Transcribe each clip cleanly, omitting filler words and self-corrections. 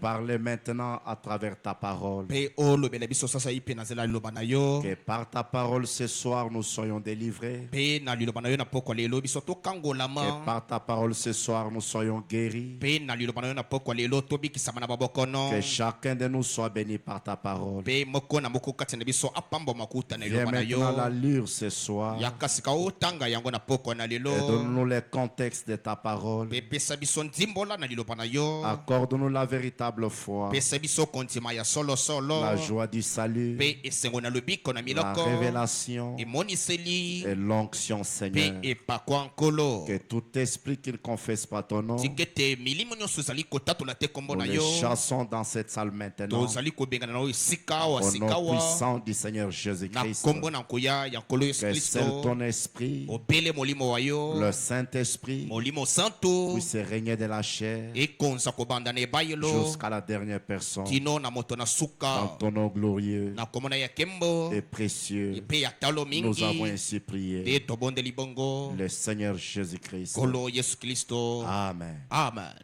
parler maintenant à travers ta parole. pe olobela biso sasa ye mpe na nzela ya liloba na yo Que par ta parole ce soir nous soyons délivrés. mpe na liloba na yo na pokwa lelo biso Que tokangolama par ta parole ce soir nous soyons guéris. mpe na liloba na yo na pokwa lelo tobikisama na babokono Que chacun de nous soit béni par ta parole. mpe moko na moko kati na biso apambwama kuta na Viens liloba na maintenant la yo lire ce soir. yaka sika otanga yango na pokwa na Et lelo donne-nous les contextes de ta parole. mpe pesa biso ndimbola na liloba na yo Accorde-nous la véritable foi, pesa biso kondima ya solosolo la joie du salut, mpe esengo na lobiko na la miloko révélation emoniseli et l'onction, mpe Seigneur. epakwa nkolo Que tout esprit qui ne confesse pas ton nom, tika ete milimo nyonso ezali kotatola te kombo nous na les yo chassons dans cette salle maintenant. tozali kobengana na yo esika awa Au sika nom awa puissant du Seigneur na Jésus-Christ. kombo na nkoya ya nkolo yesu Que seul kristo ton esprit, obele molimo wa yo le Saint-Esprit, molimo santo puisse régner de la chair ekonza kobanda na ebayelo jusqu'à la dernière personne. tino na moto na Dans suka ton nom glorieux na kombo na ya kembo et précieux, mpe ya talo nous avons mingi ainsi prié. nde tobondeli bongo Le Seigneur Jésus-Christ. nkolo yesu kristo Amen. amen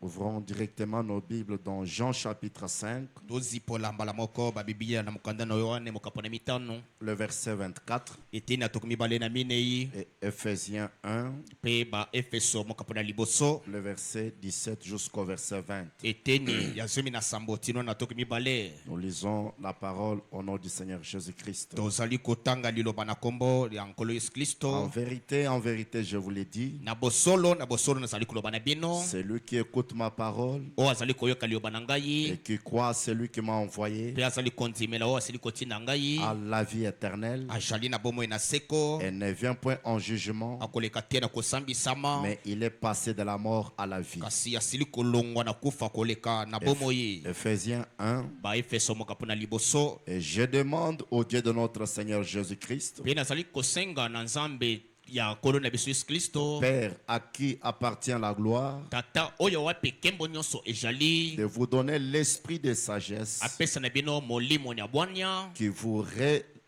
Ouvrons directement nos Bibles dans Jean chapitre 5, tozipola mbala moko babiblia na mokanda na yohane mokapo na mitano le verset 24 eteni na toko mibale na minei et Ephésiens 1, mpe baefeso mokapo na liboso le verset 17 jusqu'au verset 20. eteni ya zomi na sambo tino na toko mibale Nous lisons la parole au nom du Seigneur Jésus-Christ. tozali kotanga liloba na kombo ya nkolo yesu En kristo vérité, je vous l'ai dit, na bosolo nazali koloba na bino celui qui écoute ma parole oyo azali koyoka liloba na et ngai qui croit à celui qui m'a envoyé mpe azali kondimela oyo asili kotinda ngai a la vie éternelle azali na bomoi na seko et ne vient point en jugement, akoleka te na kosambisama mais il est passé de la mort à la vie. kasi asili kolongwa na kufa koleka na bomoi Ephésiens 1. baefeso mokapo na liboso Et je demande au Dieu de notre Seigneur Jésus-Christ, mpe nazali kosenga na nzambe ya nkolo na biso yesu kristo Père à qui appartient la gloire, tata oyo wapi ekembo nyonso ezali de vous donner l'esprit de sagesse apesa na bino molimo ya bwania qui vous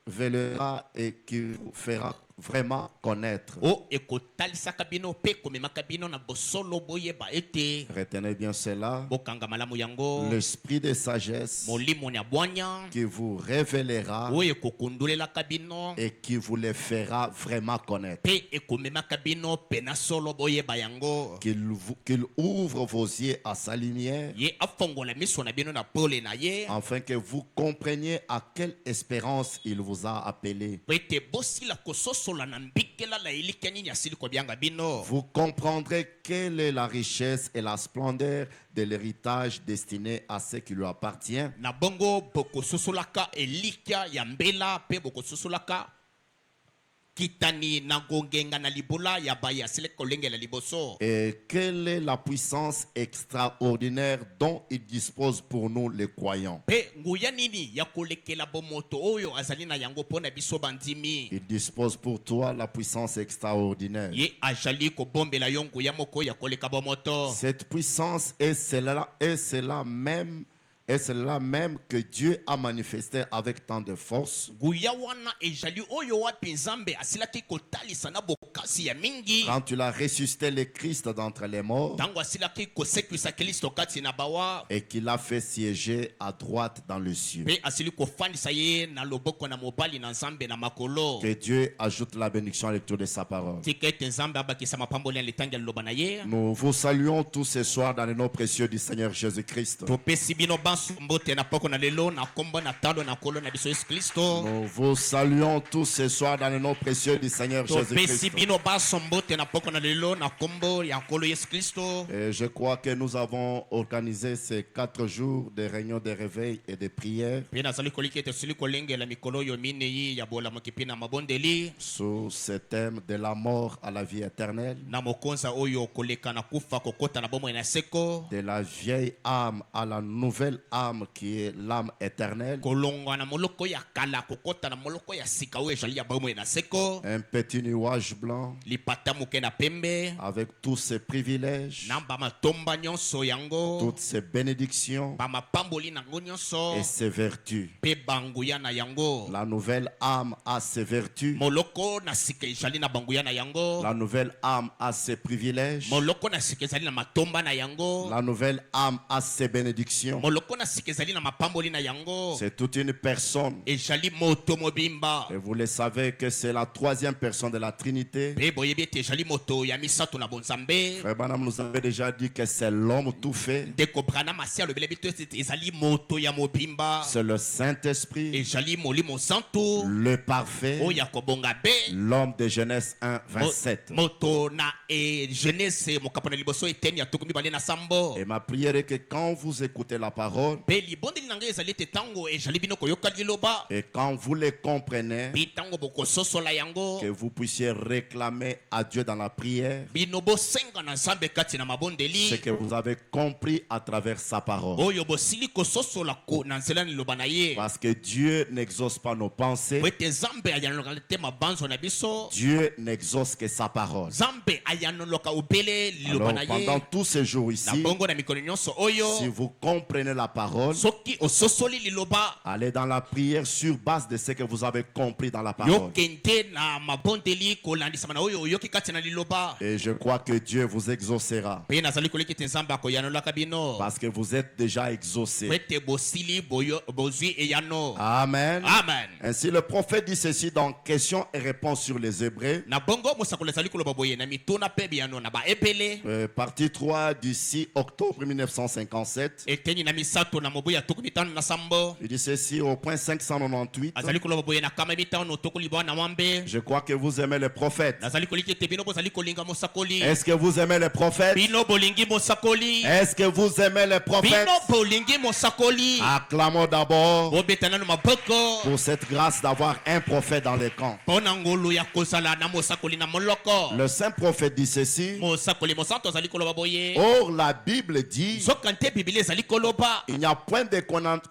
révélera et qui vous fera vraiment connaître. o ekotalisaka bino mpe komemaka bino na bosolo boyeba ete Retenez bien cela. bokanga malamu yango L'esprit de sagesse molimo ya bwania qui vous révélera oyo ekokundulelaka bino et qui vous les fera vraiment connaître. mpe ekomemaka bino mpe na solo boyeba yango Qu'il ouvre vos yeux à sa lumière ye afongola miso na bino na pole na ye afin que vous compreniez à quelle espérance il vous a appelé. po ete bosila kososola na mbikela la elika nini asili kobianga bino Vous comprendrez quelle est la richesse et la splendeur de l'héritage destiné à ceux qui lui appartient, na bongo bokososolaka elika ya mbela mpe bokososolaka kitani na ngongenga na libola ya baye asili kolengela liboso et quelle est la puissance extraordinaire dont il dispose pour nous les croyants. mpe nguya nini ya kolekela bomoto oyo azali na yango mpo na biso bandimi Il dispose pour toi la puissance extraordinaire. ye azali kobombela yo nguya moko ya koleka bomoto Cette puissance est cela même que Dieu a manifesté avec tant de force nguya wana ezali oyo wapi nzambe asilaki kotalisa na bokasi ya mingi quand tu l'as ressuscité le Christ d'entre les morts ntango asilaki kosekwisa kristo kati na bawa et qu'il a fait siéger à droite dans le ciel. mpe asili kofandisa ye na loboko na mobali na nzambe na makolo Que Dieu ajoute la bénédiction à la lecture de sa parole. tika ete nzambe abakisa mapamboli ya litangi ya liloba na ye Nous vous saluons tous ce soir dans le nom précieux du Seigneur Jésus-Christ. topesi bino banso mbote na poko na lelo na kombo na talo na nkolo na biso yesu kristo Nous vous saluons tous ce soir dans le nom précieux du Seigneur topesi Jésus-Christ. bino banso mbote na poko na lelo na kombo ya nkolo yesu kristo Et je crois que nous avons organisé ces 4 jours de réunions de réveil et de prière mpe nazali koliki ete tosili kolengela mikolo oyo minei ya bolamoki mpe na mabondeli sous ce thème de la mort à la vie éternelle, na mokonza oyo koleka na kufa kokota na bomoi na seko de la vieille âme à la nouvelle âme qui est l'âme éternelle. kolongwa na moloko ya kala kokota na moloko ya sika oyo ezali ya bomoi na seko. Un petit nuage blanc Lipata moke na pembe avec tous ses privilèges, na bamatomba nyonso yango toutes ses bénédictions bamapamboli nango nyonso et ses vertus. pe banguya na yango. La nouvelle âme a ses vertus. Moloko na sika ezali na banguya na yango. La nouvelle âme a ses privilèges. Moloko na sika ezali na matomba na yango. La nouvelle âme a ses bénédictions. Moloko na sika ezali na mapamboli na yango. C'est toute une personne. Ezali moto mobimba. Et vous le savez que c'est la troisième personne de la Trinité. Pe boyebi ete ezali moto ya misato na bonzambe. Frère Branham nous avait déjà dit que c'est l'homme tout fait. Ndeko Branham asi alobeli bito ete ezali moto ya mobimba. C'est le Saint-Esprit, Ezali molimo santu le parfait, oyo akobonga be. l'homme de Genèse 1, 27. Moto na Genèse mokapo na liboso eteni ya tuku mibale na sambo. Et ma prière est que quand vous écoutez la parole Pe libondeli na ngai ezali ete tango ezali bino koyoka liloba. et quand vous les comprenez, Bi tango bokososola yango. que vous puissiez réclamer à Dieu dans la prière Bino bosenga na nzambe kati na ce mabondeli. que vous avez compris à travers sa parole. Oyo bosili kososola ko na nzela na liloba na ye. Parce que Dieu n'exauce pas nos pensées, Po ete nzambe ayanoloka te mabanzo na biso. Dieu n'exauce que sa parole. Nzambe ayanoloka obele liloba Alors na ye. pendant tous ces jours Na ici, bongo na mikolo nyonso oyo. si vous comprenez la parole, Soki ososoli liloba. allez dans la prière sur base de ce que vous avez compris dans la parole. Yokende na mabondeli kolandisama na oyo oyoki kati na liloba. Et je crois que Dieu vous exaucera Pe nazali koleki te nzambe akoyanolaka bino. parce que vous êtes déjà exaucés. Po ete bosili bozwi eyano. Amen. Amen. Ainsi le prophète dit ceci dans questions et réponses sur les Hébreux, Na bongo mosakolo ezali koloba boye na mituna pe biyano na baebele. partie 3 du 6 octobre 1957. Eteni na misato na mobu ya tuku mitano na sambo. Il dit ceci au point 598. Azali koloba boye na kama mitano tuku libo na mwambe. Je crois que vous aimez les prophètes. Nazali koliki te bino bozali kolinga mosakoli. Est-ce que vous aimez les prophètes? Bino bolingi mosakoli. Est-ce que vous aimez les prophètes? Bino bolingi mosakoli. Acclamons d'abord Bobetana no maboko. pour cette grâce d'avoir un prophète dans les camps. Pona ngolu ya kozala na mosakoli na moloko. Le saint prophète dit ceci. Mosakoli mosanto azali koloba boye. Or, la Bible dit Zokante bibili ezali koloba. il n'y a point de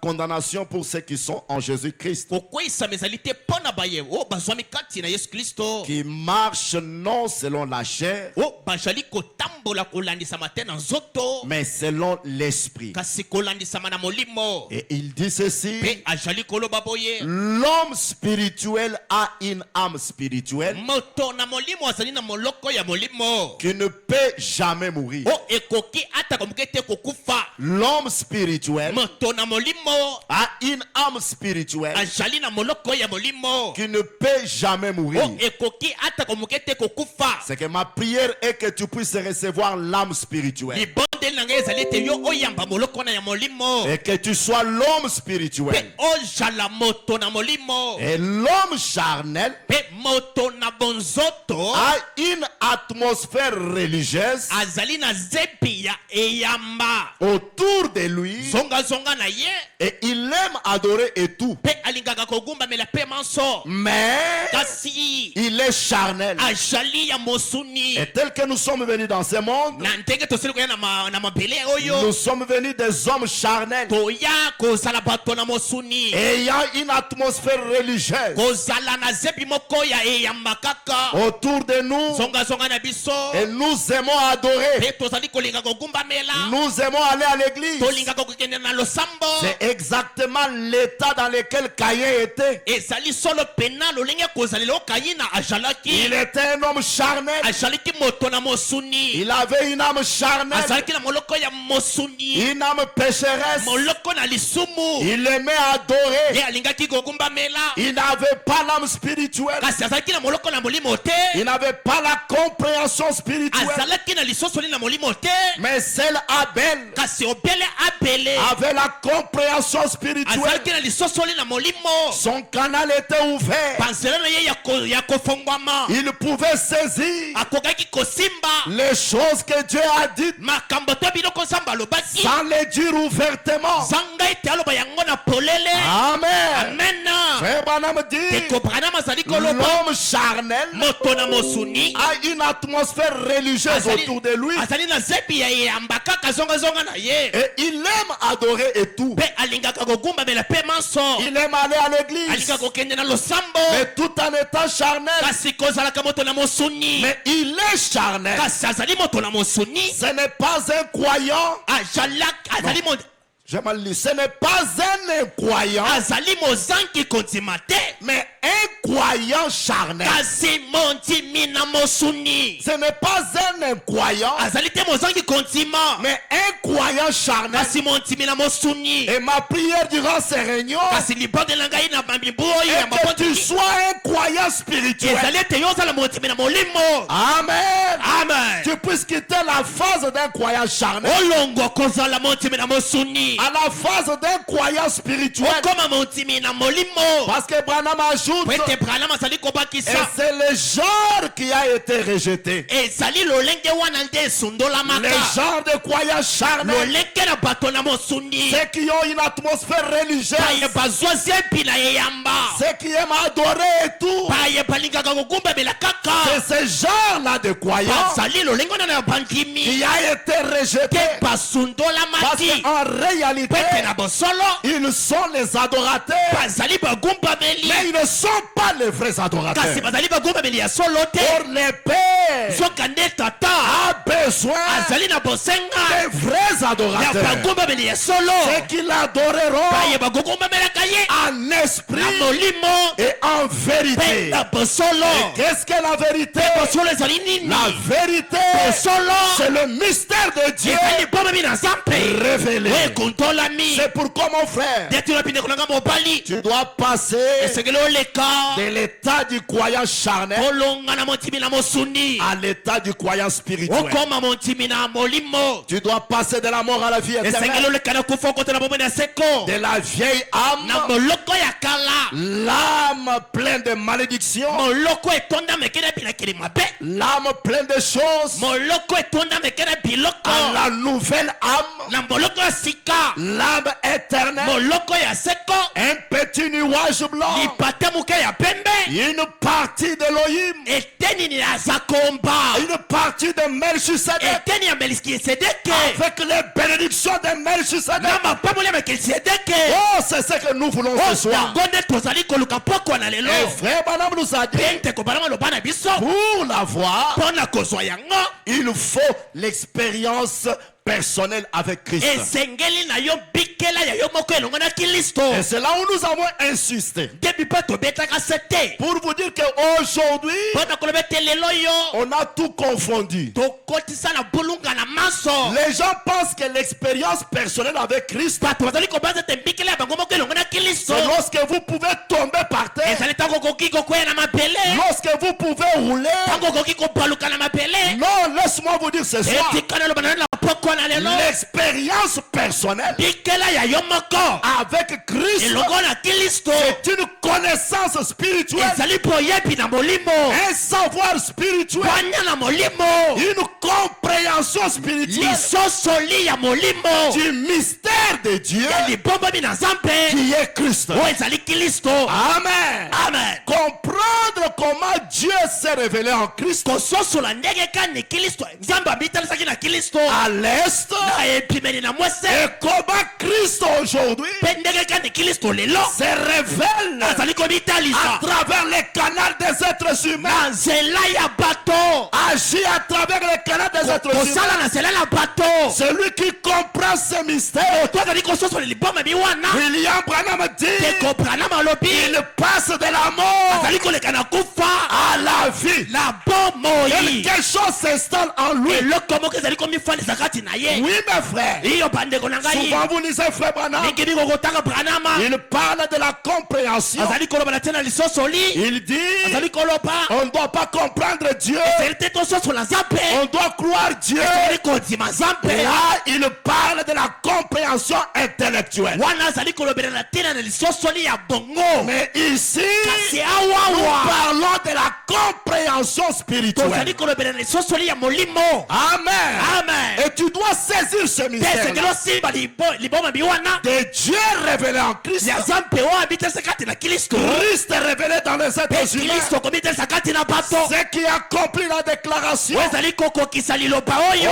condamnation pour ceux qui sont en Jésus-Christ, Kokwisa mezali te pona baye. O bazwami kati na Yesu Kristo. qui marchent non selon la chair, O bazali kotambola kolandisama te na nzoto. mais selon l'esprit. Kasi kolandisama na molimo. Et il dit ceci. Pe azali koloba boye. L'homme spirituel a une âme spirituelle Moto na molimo azali na moloko ya molimo. qui ne peut jamais mourir. O ekoki ata komuke te kokufa. L'homme spirituel Moto na molimo a une âme spirituelle azali na moloko ya molimo. qui ne peut jamais mourir. O ekoki ata komuke te kokufa. C'est que ma prière est que tu puisses recevoir l'âme spirituelle Libondeli na ngai ezali te yo oyamba moloko na ya molimo. et que tu sois l'homme Pe spirituel. ozala moto na molimo. Et l'homme charnel Pe moto na bonzoto a une atmosphère religieuse azali na zepi ya eyamba. autour de lui Zonga na ye. et il aime adorer et tout. Pe alingaka kogumbamela pe manso. Mais Kasi il est charnel. azali ya mosuni. Et tel que nous sommes venus dans ce monde, Na ndenge tosili koya na mabele oyo. nous sommes venus des hommes charnels Toya kozala bato na mosuni. ayant une atmosphère religieuse Kozala na zepi moko ya eyamba kaka. autour de nous Zonga na biso. et nous aimons adorer. Pe tozali kolinga kogumbamela. Nous aimons aller à l'église. Tolinga kokende na losambo. C'est exactement l'état dans lequel Caïn était. Ezali solo pena lolenge kozalelo kayina ajalaki. Il était un homme charnel. Ajalaki moto na mosuni. Il avait une âme charnelle, Azalaki na moloko ya mosuni. une âme pécheresse. Moloko na lisumu. Il aimait adorer. Ye alingaki kogumbamela. Il n'avait pas l'âme spirituelle. Kasi azalaki na moloko na molimo te. Il n'avait pas la compréhension spirituelle. Azalaki na lisosoli na molimo te. Mais celle Abel Kasi obele abele. avait la compréhension spirituelle. Azalaki na lisosoli na molimo. Son canal était ouvert. Pansela na ye ya kofongwama. Il pouvait saisir Akokaki kosimba. les choses que Dieu a dites Makambo te biloko nzambe alobaki. sans les dire ouvertement. Zanga ete aloba yango na polele. Amen. Amen. Frère Branham dit, Teko Branham azali koloba l'homme charnel moto na mosuni a une atmosphère religieuse autour de lui. azali na zepi ya yamba kaka zonga na ye. Et il aime adorer et tout. Pe alingaka kogumbamela pe manso. Il aime aller à l'église. Alingaka kokende na losambo. Mais tout en étant charnel. Kasi kozalaka moto na mosuni. Mais il est charnel. Kasi azali moto na mosuni. Ce n'est pas un croyant. Azali moto. J'ai mal lu. Ce n'est pas un incroyant. Azali mozangi kontimate. Mais un croyant charnel. Kasi montimi na mosuni. Ce n'est pas un incroyant. Azali te mozangi kontima. Mais un croyant charnel. Kasi montimi na mosuni. Et ma prière durant ces réunions Kasi libande na ngai na mambibo est que tu sois un croyant spirituel. Ezali te yoza la montimi na molimo. Amen. Amen. Tu puisses quitter la phase d'un croyant charnel. Olongo kozala montimi na mosuni. À la phase d'un croyant spirituel. Okoma montimi na molimo. Parce que Branham ajoute, Pete Branham azali et kobakisa. c'est le genre qui a été rejeté. Ezali lolenge wana nde sundola Les maka. genres de croyants charnels, Lolenge na bato na mosuni. ceux qui ont une atmosphère religieuse, Baye bazwa zepi na yeyamba. ceux qui aiment adorer et tout. Baye balingaka kogumbamela kaka. C'est ce genre-là de croyants Bazali lolenge wana na qui bandimi. a été rejeté. Te basundola Parce mati. qu'en réalité, Pete na bosolo. ils sont les adorateurs, Bazali bagumbameli. mais ils ne sont pas les vrais Kasi adorateurs. bazali bagumbameli ya solo te. Or, les pères Soka nde tata. a besoin Azali na bosenga. des vrais Ya adorateurs. bagumbameli ya solo. Ceux qui l'adoreront Baye bagumbamela ye. en esprit Na molimo. et en Pe vérité. na bosolo. Qu'est-ce que la vérité? Bosolo ezali nini? La vérité, Bosolo. c'est le mystère de Dieu Ezali bomami na nzambe. révélé. Ekontolami. C'est pourquoi, mon frère, Deti olapinde kolanga mobali. tu dois passer Esengeli oleka. de l'état du croyant charnel Olonga na montimi na mosuni. à l'état du croyant spirituel. Okoma montimi na molimo. Tu dois passer de la mort à la vie Esengeli éternelle, oleka na kufa okota na bomoi na seko. de la vieille Na âme, moloko ya kala. l'âme pleine de malédiction, Moloko etonda mekena bilakeli mabe. l'âme pleine de choses, Moloko etonda mekena biloko. à la nouvelle âme, Na moloko ya sika. l'âme éternelle, Moloko ya seko. un petit nuage blanc, Lipata muke ya pembe. une partie d'Elohim, Eteni ni aza komba. une partie de Melchisedec, Eteni ya Melkisedeke. avec les bénédictions de Melchisedec. Na mapamoli ya Melkisedeke. Oh, c'est ce que nous voulons ce soir. Yango nde tozali koluka pokwa na lelo. Et frère Branham nous a dit, Pente kobalama loba na biso. pour l'avoir, Mpo na kozwa yango. il faut l'expérience personnelle avec Christ. Esengeli na yo bikela ya yo moko elongo na Kristo. Et c'est là où nous avons insisté. Debi mpe tobetaka sete. Pour vous dire qu'aujourd'hui, Mpo na koloba ete lelo yo. on a tout confondu. Tokotisa na bulunga na maso. Les gens pensent que l'expérience personnelle avec Christ, Bato bazali kobanza ete bikela ya bango moko elongo na Kristo. c'est lorsque vous pouvez tomber par terre, Ezali ntango okoki kokwea na mabele. lorsque vous pouvez rouler. Ntango okoki kobaluka na mabele. Non, laisse-moi vous dire ce soir, Etikana loba na yo na pokwa na lelo. l'expérience personnelle Bikela ya yo moko. avec Christ, Elongo na Kristo. c'est une connaissance spirituelle, Ezali boyebi na molimo. un savoir spirituel, Bwanya na molimo. une compréhension spirituelle Lisosoli ya molimo. du mystère de Dieu Ya libombami na nzambe. qui est Christ. Oyo ezali Kristo. Amen. Amen. Comprendre comment Dieu s'est révélé en Christ Kososola ndenge kani Kristo nzambe abitalisaki na Kristo. à l'est Na epimeli na mwese. et comment Christ aujourd'hui Mpe ndenge kani Kristo lelo. se révèle Azali à kobitalisa. travers les canaux des êtres humains, Na nzela ya bato. agit à travers les canaux des êtres humains. Kosala na nzela na bato. Celui qui comprend ces mystères, To azali kososola liboma biwana. William Branham dit, Teko Branham alobi. il passe de la mort Azali koleka na kufa. à la vie. Na bomoi. Quelque chose s'installe en lui. Eloko moko ezali komifandisa kati na ye. Oui, mes frères. Iyo bandeko na ngai. Souvent vous lisez frère Branham, Mingi mingi okotaka Branham. il parle de la compréhension. Azali koloba na tena lisosoli. Il dit, Azali koloba. on ne doit pas comprendre Dieu, Ezali te tososola nzambe. on doit croire Dieu. Ezali kondima nzambe. Là, il parle de la compréhension intellectuelle. wana azali kolobela na tina na lisosoli ya bongo Mais ici, kasi nous awawa parlons de la compréhension spirituelle. tozali kolobela na lisosoli ya molimo. Amen. Amen. Et tu dois saisir ce te mystère esengeli osimba liboma biwana de Dieu révélé en Christ. ya nzambe oyo abitelisa kati na kristo Christ est révélé dans les mpe êtres humains. kristo komitelisa kati na bato Ce qui accomplit la déclaration oyo ezali kokokisa liloba oyo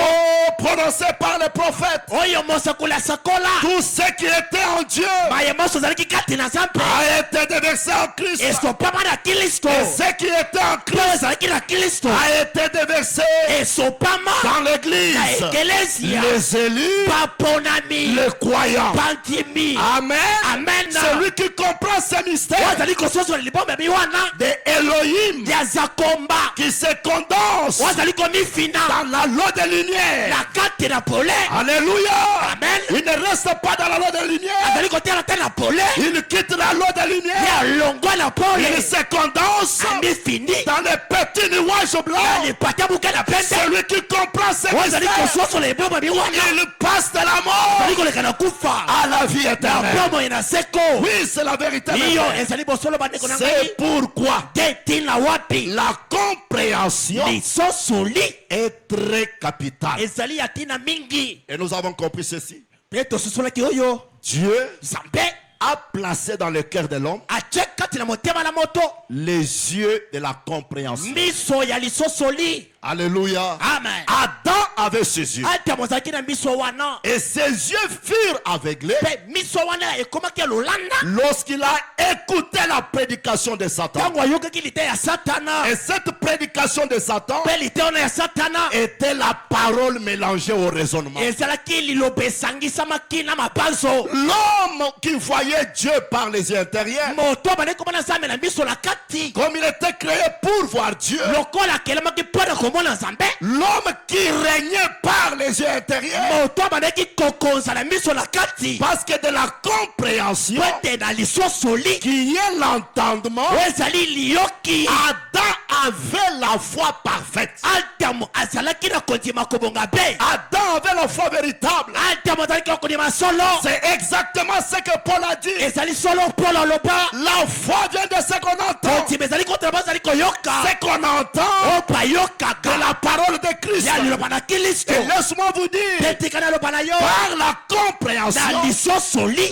prononcée par les prophètes. oyo mosakoli asakola Tout ce qui était en Dieu maye moso ezalaki kati na nzambe a été déversé en Christ. esopama na kristo Et ce qui était en oyo Christ ezalaki na kristo a été déversé esopama dans na l'église. ekelesia Les élus, baponami les croyants. bandimi Amen. amen Celui qui comprend ces oyo mystères azali kososola liboma biwana de Elohim ya zakomba qui se condense oyo azali komifina dans la loi de lumière. na kati na pole Alléluia. amen Il ne reste pas dans la loi de lumière. azali kotala te na pole Il quitte la loi de lumière. ya longwa na pole Il se condense amifini dans les petits nuages blancs. alipata buka na pende Celui qui comprend ces oyo azali mystères, kososola liboma biwana il passe de la mort azali koleka na kufa à la vie na éternelle. bomoi na seko Oui, c'est la vérité. mes iyo frères. ezali bosolo bandeko na ngai C'est pourquoi te ntina wapi la compréhension lisosoli est très capitale. ezali ya ntina mingi Et nous avons compris ceci. mpe tososolaki oyo Dieu nzambe a placé dans le cœur de l'homme atie kati na motema na moto les yeux de la compréhension. miso ya lisosoli Alléluia. amen Adam avait ses yeux. ata mozalaki na miso wana Et ses yeux furent aveuglés mpe miso wana ekomaki ya lolanda lorsqu'il a écouté la prédication de Satan. ntango ayokaki lite ya satana Et cette prédication de Satan mpe lite wana ya satana était la parole mélangée au raisonnement. ezalaki liloba esangisamaki na mabanzo L'homme qui voyait Dieu par les yeux intérieurs, moto abandi komona nzambe na miso na kati comme il était créé pour voir Dieu, lokola akelemaki mpo na komona nzambe l'homme qui régnait par les yeux intérieurs, moto abandaki kokonza na miso na kati parce que de la compréhension po ete na lisosoli qui est l'entendement, oyo ezali liyoki Adam avait la foi parfaite. adamu azalaki na kondima kobonga be Adam avait la foi véritable. adamu azalaki na kondima solo C'est exactement ce que Paul a dit. ezali solo polo aloba La foi vient de ce qu'on entend. kondima ezali kotala bazali koyoka Ce qu'on entend oyo de bayokaka la parole de Christ. ya liloba na kristo Et laisse-moi vous dire, te tika na loba na yo par la na compréhension, lisosoli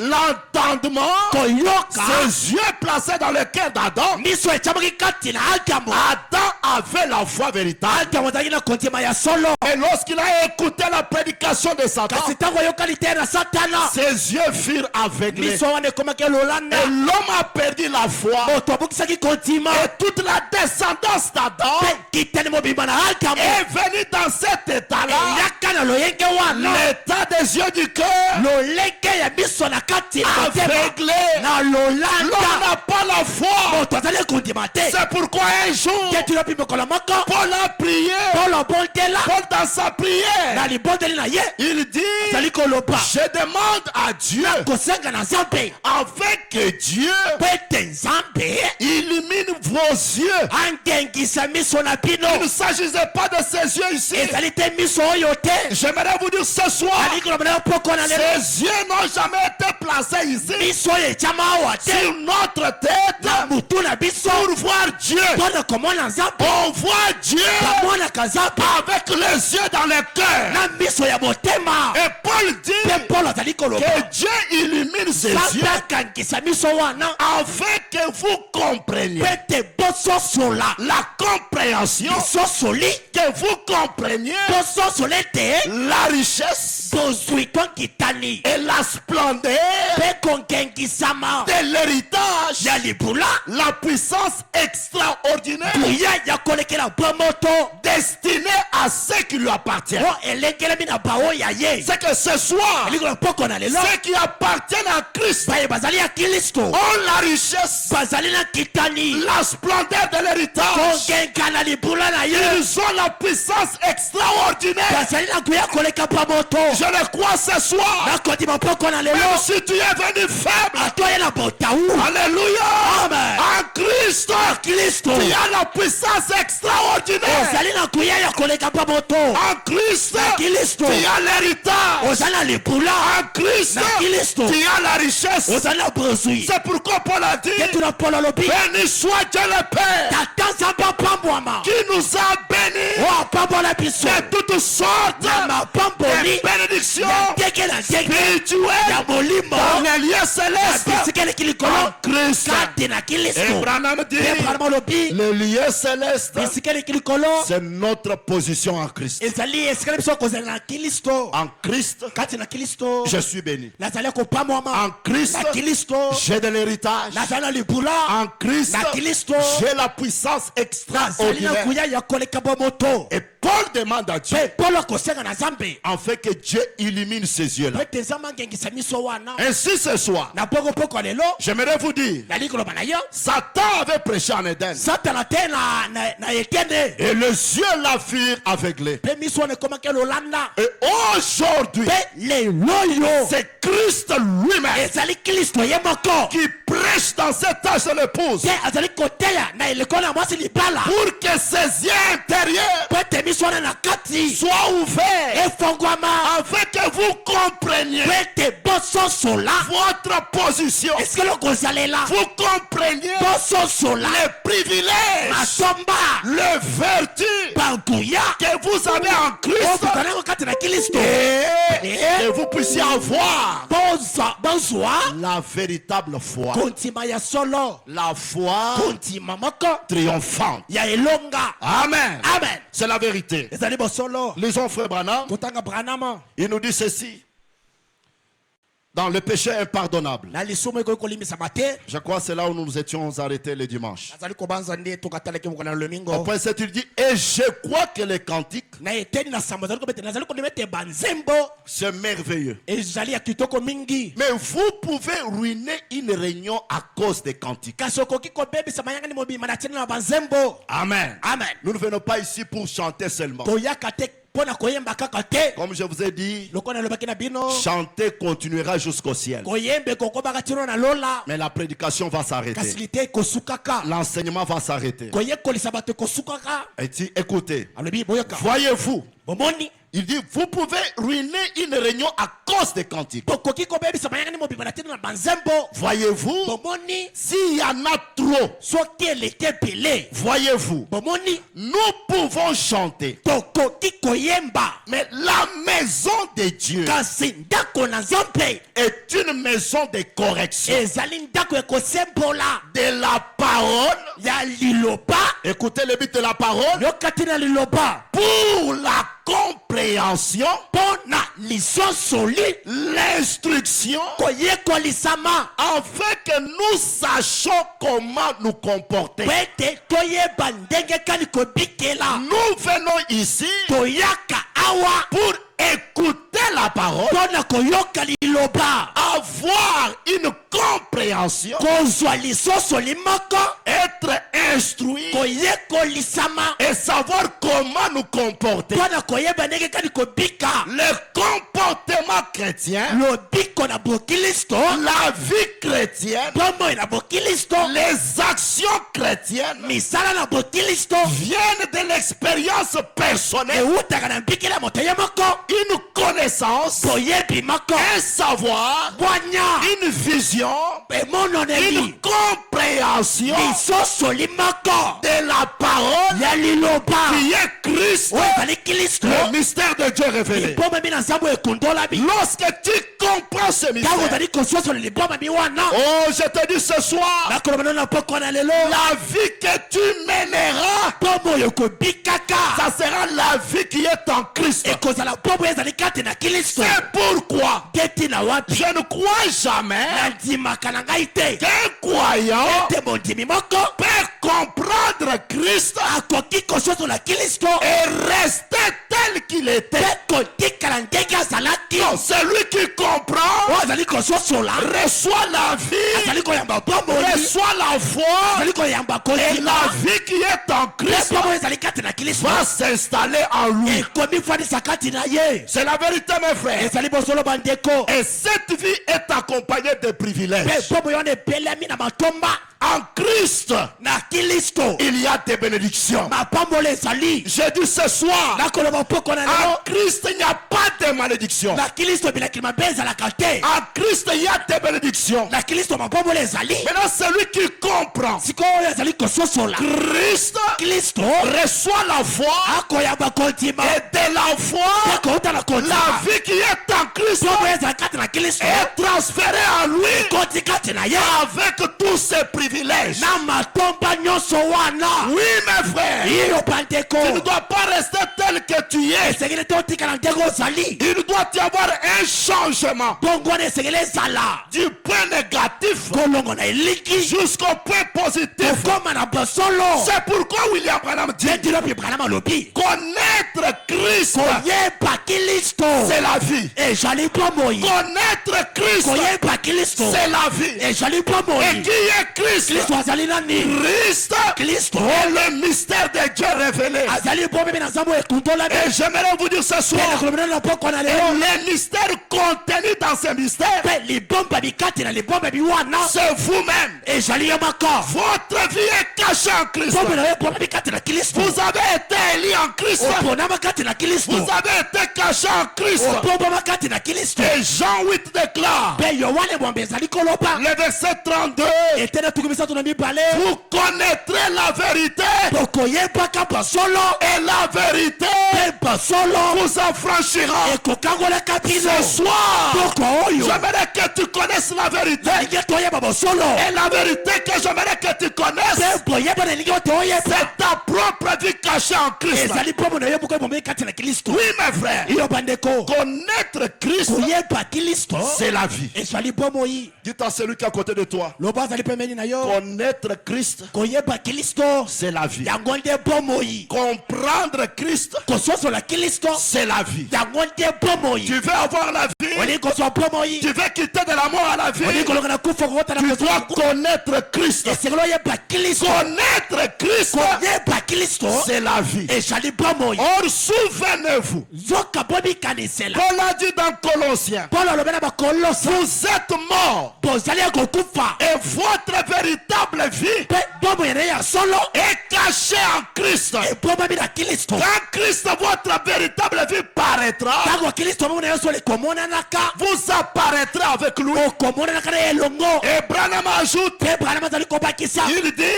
l'entendement, koyoka ses yeux placés dans le cœur d'Adam, miso etiamaki kati na adamu Adam avait la foi véritable. adamu azalaki na kondima ya solo Et lorsqu'il a écouté la prédication de Satan, kasi ntango ayoka lite na satana ses yeux furent aveuglés. miso wana ekomaki lolanda Et l'homme a perdu la foi. moto abokisaki kondima Et toute la descendance d'Adam mpe kitani mobimba na adamu est venue dans cet état-là. eyaka na loyenge wana L'état des yeux du cœur lolenge ya miso na kati ya motema aveuglé. na L'homme lolanda n'a pas la foi. moto azali kondima te C'est pourquoi un jour, te tulapi mokolo moko Paul a prié. polo obondela Paul dans sa prière, na libondeli na ye il dit, azali koloba je demande à Dieu kosenga na nzambe afin que Dieu po ete nzambe illumine vos yeux. angengisa miso na bino Il ne s'agissait pas de ses yeux ici. ezali te miso oyo te J'aimerais vous dire ce soir, ali koloba na yo poko na lelo ses yeux n'ont jamais été placés ici miso oyo etiama awa te sur notre tête na mutu na biso pour voir Dieu. mpo na komona nzambe On voit Dieu bamonaka nzambe avec les yeux dans le cœur. na miso ya motema Et Paul dit mpe polo azali koloba que Dieu illumine ses nzambe yeux akangisa miso wana afin que vous compreniez mpe ete bososola la compréhension, lisosoli que vous compreniez bososola ete la richesse bozwi to nkitani et la splendeur mpe kongengisama de l'héritage, ya libula la puissance extraordinaire buya ya kolekela bomoto destinée à ceux qui lui appartiennent. o elengelemi na bao ya ye C'est que ce soir, elikolo poko na lelo ceux qui appartiennent à Christ baye bazali ya kristo ont la richesse, bazali na nkitani la splendeur de l'héritage. kongenga na libula na ye Ils ont la puissance extraordinaire. bazali na nguya koleka bomoto Je le crois ce soir. nakondima poko na lelo Même si tu es venu faible, atoye na botau alléluia, Amen. en Christ, kristo tu as la la puissance extraordinaire. En Christ, tu as l'héritage. En Christ, tu as la richesse. C'est pourquoi Paul a dit, béni soit Dieu le Père, qui nous a bénis de toutes sortes de bénédictions spirituelles dans les lieux célestes en Christ. Et Branham dit, les lieux célestes, c'est notre position en Christ. En Christ, je suis béni. En Christ, j'ai de l'héritage. En Christ, j'ai la puissance extraordinaire. Et Paul demande à Dieu, en fait que Dieu illumine ses yeux là. Ainsi ce soir, j'aimerais vous dire, Satan avait prêché en Éden. Et les yeux la furent aveuglés. Et aujourd'hui, c'est Christ lui-même qui prêche dans cet âge de l'épouse pour que ses yeux intérieurs soient ouverts afin que vous compreniez votre position. Vous compreniez les privilèges, les vertus que vous avez en Christ et que vous puissiez avoir la véritable foi. La foi triomphante. Amen. C'est la vérité. Lisons frère Branham. Il nous dit ceci. Dans le péché impardonnable. Je crois que c'est là où nous nous étions arrêtés le dimanche. Au point 7, il dit, et je crois que les cantiques, c'est merveilleux. Mais vous pouvez ruiner une réunion à cause des cantiques. Amen. Nous ne venons pas ici pour chanter seulement. Comme je vous ai dit, chanter continuera jusqu'au ciel. Mais la prédication va s'arrêter. L'enseignement va s'arrêter. Et dit, écoutez, voyez-vous, il dit, vous pouvez ruiner une réunion à cause des cantiques. Voyez-vous, s'il y en a trop, voyez-vous, nous pouvons chanter. Mais la maison de Dieu est une maison de correction. De la parole. Écoutez le but de la parole. Pour la compréhension, l'instruction, afin que nous sachions comment nous comporter. Nous venons ici pour écouter la parole, avoir une compréhension, être instruit et savoir comment nous comporter. Le comportement chrétien, la vie chrétienne, les actions chrétiennes viennent de l'expérience personnelle, une connaissance, un savoir, une vision, une compréhension de la parole qui est Christ, le mystère de Dieu révélé. Lorsque tu comprends ce mystère, oh, je te dis ce soir, la vie que tu mèneras, ça sera la vie qui est en Christ. C'est pourquoi je ne crois jamais qu'un croyant peut comprendre Christ et rester tel qu'il était. Non, celui qui comprend reçoit la vie, reçoit la foi, et la vie qui est en Christ va s'installer en lui. C'est la vérité, mes frères. Et cette vie est accompagnée de privilèges. En Christ, il y a des bénédictions. J'ai dit ce soir, en Christ il n'y a pas de malédiction. En Christ il y a des bénédictions. Maintenant celui qui comprend Christ reçoit la foi, et de la foi la vie qui est en Christ est transférée à lui avec tous ses privilèges. Oui mes frères, tu ne dois pas rester tel que tu es. Il doit y avoir un changement du point négatif jusqu'au point positif. C'est pourquoi William Branham dit connaître Christ c'est la vie. Connaître Christ c'est la vie. Et qui est Christ? Christ est le mystère de Dieu révélé. Et j'aimerais vous dire ce soir, les mystères contenus dans ces mystères, c'est vous-même. Votre vie est cachée en Christ. Vous avez été élu en Christ. Vous avez été caché en Christ. Et Jean 8 déclare, le verset 32, vous connaîtrez la vérité et la vérité vous affranchira. Ce soir, j'aimerais que tu connaisses la vérité. Et la vérité que j'aimerais que tu connaisses, c'est ta propre vie cachée en Christ. Oui mes frères, connaître Christ c'est la vie. Dites à celui qui est à côté de toi, connaître Christ c'est la vie. Comprendre Christ c'est la vie. Tu veux avoir la vie, tu veux quitter de la mort à la vie, tu dois connaître Christ. Connaître Christ c'est la vie. Or souvenez-vous, Paul a dit dans Colossiens, vous êtes morts et votre véritable vie est cachée en Christ. Quand Christ, votre véritable vie paraîtra, vous apparaîtrez avec lui. Et Branham ajoute, il dit,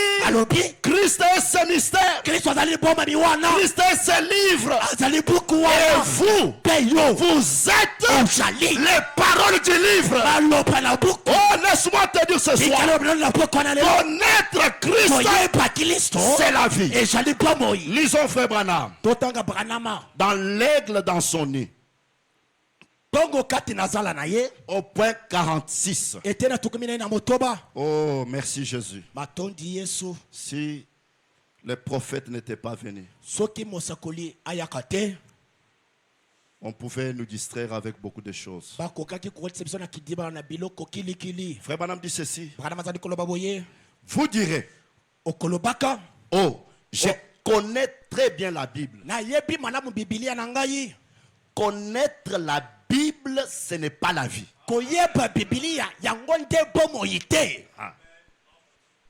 Christ est ce mystère, Christ est ce livre, et vous êtes les paroles du livre. Oh, laisse-moi te dire ce soir, connaître Christ c'est la vie. Lisons frère Branham dans l'aigle dans son nid, au point 46. Oh merci Jésus. Si les prophètes n'étaient pas venus, on pouvait nous distraire avec beaucoup de choses. Frère Branham dit ceci, vous direz, oh je connais très bien la Bible. Connaître la Bible ce n'est pas la vie.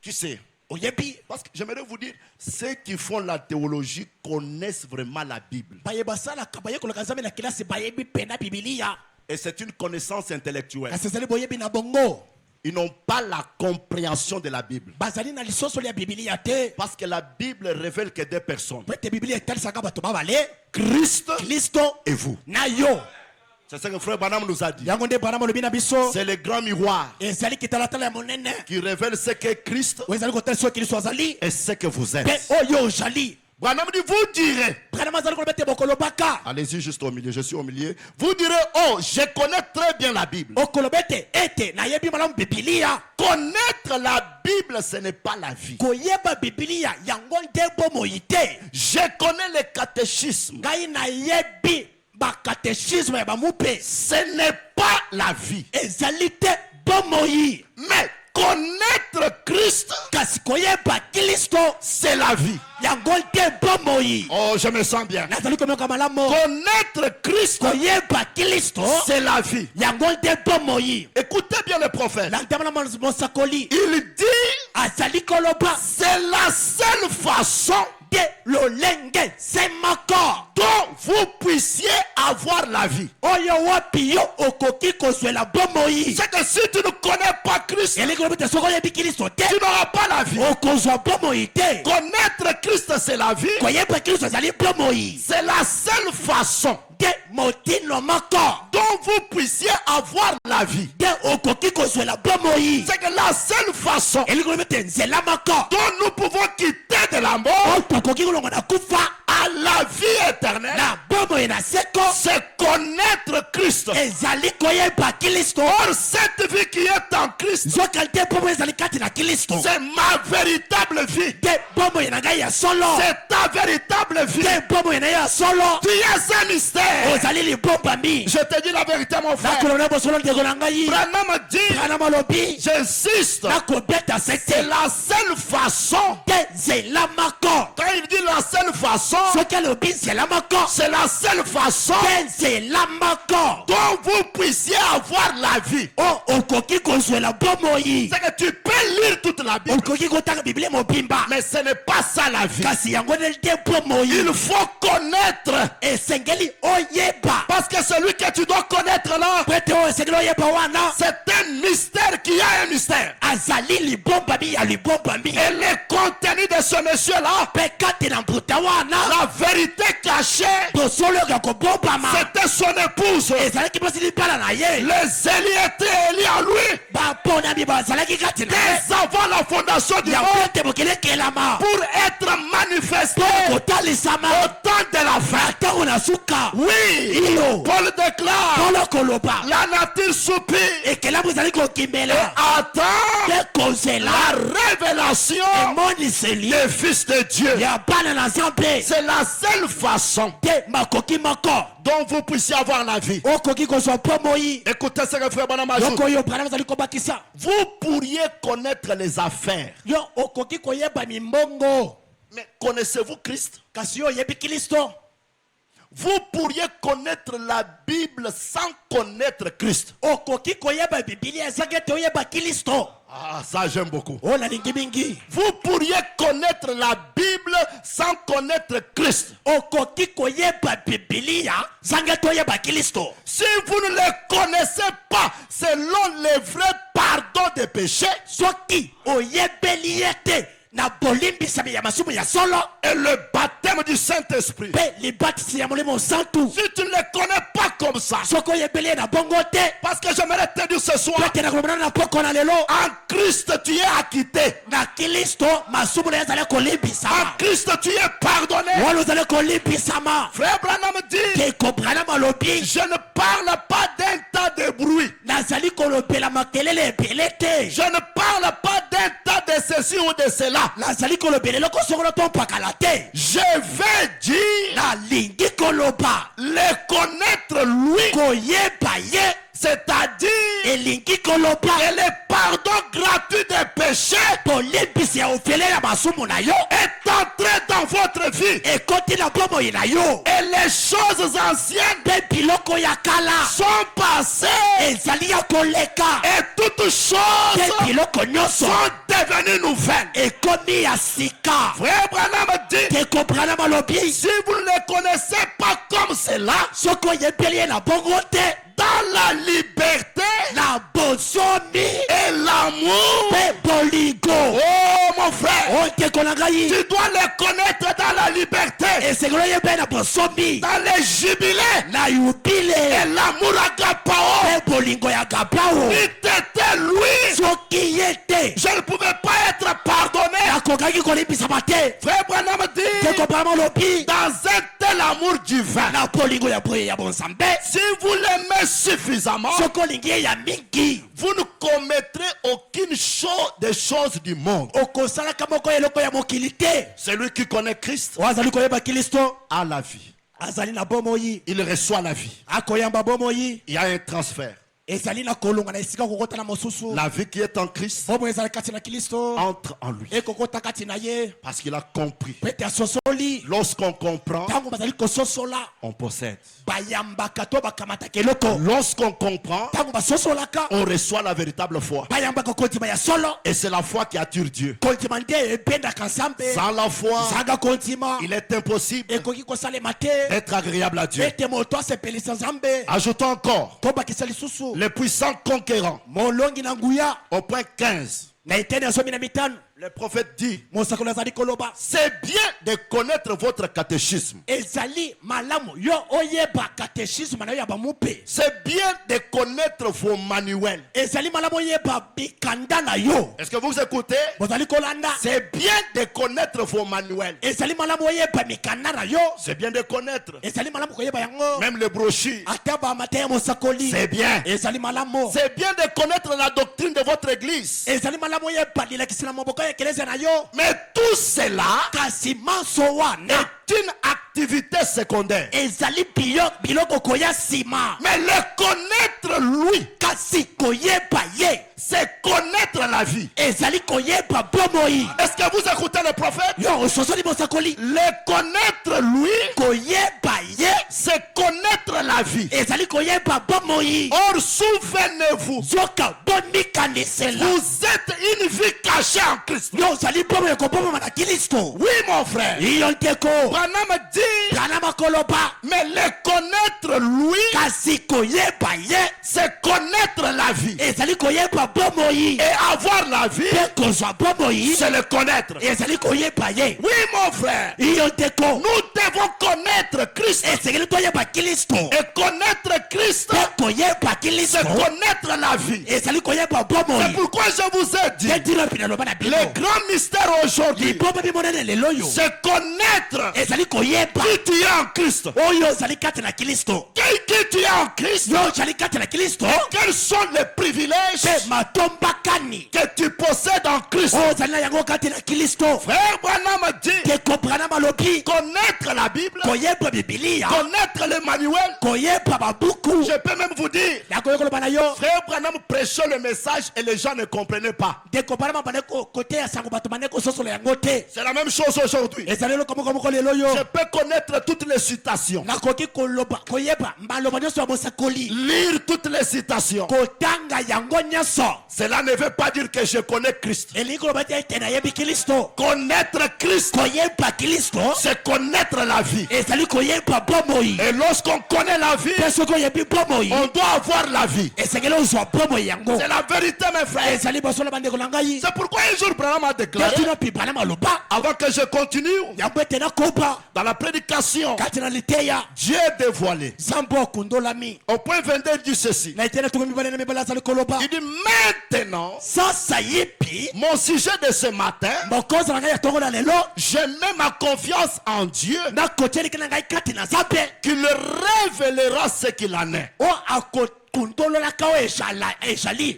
Tu sais, parce que j'aimerais vous dire, ceux qui font la théologie connaissent vraiment la Bible. Et c'est une connaissance intellectuelle. Ils n'ont pas la compréhension de la Bible. Parce que la Bible révèle que deux personnes, Christ et vous. C'est ce que frère Branham nous a dit. C'est le grand miroir qui révèle ce qu'est Christ et ce que vous êtes. Branham dit, vous direz, allez-y juste au milieu, je suis au milieu. Vous direz, oh, je connais très bien la Bible. Connaître la Bible, ce n'est pas la vie. Je connais le catéchisme. Ce n'est pas la vie. Mais connaître Christ, c'est la vie. Oh, je me sens bien. Connaître Christ, c'est la vie. Écoutez bien le prophète. Il dit, c'est la seule façon dont vous puissiez avoir la vie. C'est que si tu ne connais pas Christ, tu n'auras pas la vie. Connaître Christ, c'est la vie. C'est la seule façon dont vous puissiez avoir la vie. C'est que la seule façon dont nous pouvons quitter de la mort à la vie éternelle, c'est connaître Christ. Or, cette vie qui est en Christ, c'est ma véritable vie. C'est ta véritable vie. Tu es un mystère. Je te dis la vérité, mon frère. Branham dit, j'insiste, c'est la seule façon. Quand il dit la seule façon, c'est la seule façon dont vous puissiez avoir la vie. C'est que tu peux lire toute la Bible, mais ce n'est pas ça la vie. Il faut connaître. Parce que celui que tu dois connaître là, c'est un mystère qui a un mystère. Et le contenu de ce monsieur là, la vérité cachée, c'était son épouse. Les Élie étaient élis en lui dès avant la fondation du monde, pour être manifesté au temps de la fin. Oui, Paul déclare, la nature soupire et attend la révélation des fils de Dieu. C'est la seule façon dont vous puissiez avoir la vie. Écoutez ce que frère Branham ajoute. Vous pourriez connaître les affaires, mais connaissez-vous Christ? Vous pourriez connaître la Bible sans connaître Christ. Ah, ça j'aime beaucoup. Vous pourriez connaître la Bible sans connaître Christ. Si vous ne les connaissez pas selon les vrais pardons des péchés, et le baptême du Saint-Esprit, si tu ne les connais pas comme ça, parce que j'aimerais te dire ce soir, en Christ tu es acquitté, en Christ tu es pardonné. Frère Branham dit, je ne parle pas d'un tas de bruit, je ne parle pas d'un tas de ceci ou de cela. Je vais dire, les connaître lui, c'est-à-dire et le pardon gratuit des péchés est entré dans votre vie, et les choses anciennes sont passées, et toutes choses sont devenues nouvelles. Frère Branham dit, si vous ne les connaissez pas comme cela, dans la liberté, et l'amour, oh mon frère, tu dois les connaître dans la liberté, dans les jubilés, et l'amour agapao. Si t'étais lui, je ne pouvais pas être pardonné. Frère Branham dit, dans un tel amour divin, si vous l'aimez suffisamment, vous ne commettrez aucune chose des choses du monde. Celui qui connaît Christ a la vie. Il reçoit la vie. Il y a un transfert. La vie qui est en Christ entre en lui. Parce qu'il a compris. Lorsqu'on comprend, on possède. Lorsqu'on comprend, on reçoit la véritable foi. Et c'est la foi qui attire Dieu. Sans la foi, il est impossible d'être agréable à Dieu. Ajoutons encore les puissants conquérants. Au point 15. Le prophète dit, c'est bien de connaître votre catéchisme. C'est bien de connaître vos manuels. Est-ce que vous écoutez? C'est bien de connaître vos manuels. C'est bien de connaître. Même les brochures. C'est bien. C'est bien de connaître la doctrine de votre église. Mais tout cela est une activité secondaire. Mais le connaître lui, c'est connaître la vie. Est-ce que vous écoutez le prophète? Le connaître lui, c'est connaître la vie. Or, souvenez-vous, vous êtes une vie cachée en Christ. Oui, mon frère. Branham dit, mais le connaître lui, c'est connaître la vie. Et avoir la vie, c'est le connaître. Oui, mon frère. Nous devons connaître Christ. Et connaître Christ, c'est connaître la vie. C'est pourquoi je vous ai dit, le grand mystère aujourd'hui, c'est connaître qui tu es en Christ. Qui tu es en Christ? Quels sont les privilèges que tu possèdes en Christ? Frère Branham dit, connaître la Bible, connaître le manuel. Je peux même vous dire, Frère Branham prêchait le message et les gens ne comprenaient pas. C'est la même chose aujourd'hui. Je peux connaître toutes les citations, lire toutes les citations. Cela ne veut pas dire que je connais Christ. Connaître Christ, c'est connaître la vie. Et lorsqu'on connaît la vie, on doit avoir la vie. C'est la vérité, mes frères. C'est pourquoi un jour Branham a déclaré, avant que je continue dans la prédication, Dieu est dévoilé. Au point 22, il dit ceci. Il dit maintenant, mon sujet de ce matin, je mets ma confiance en Dieu qu'il révélera ce qu'il en est.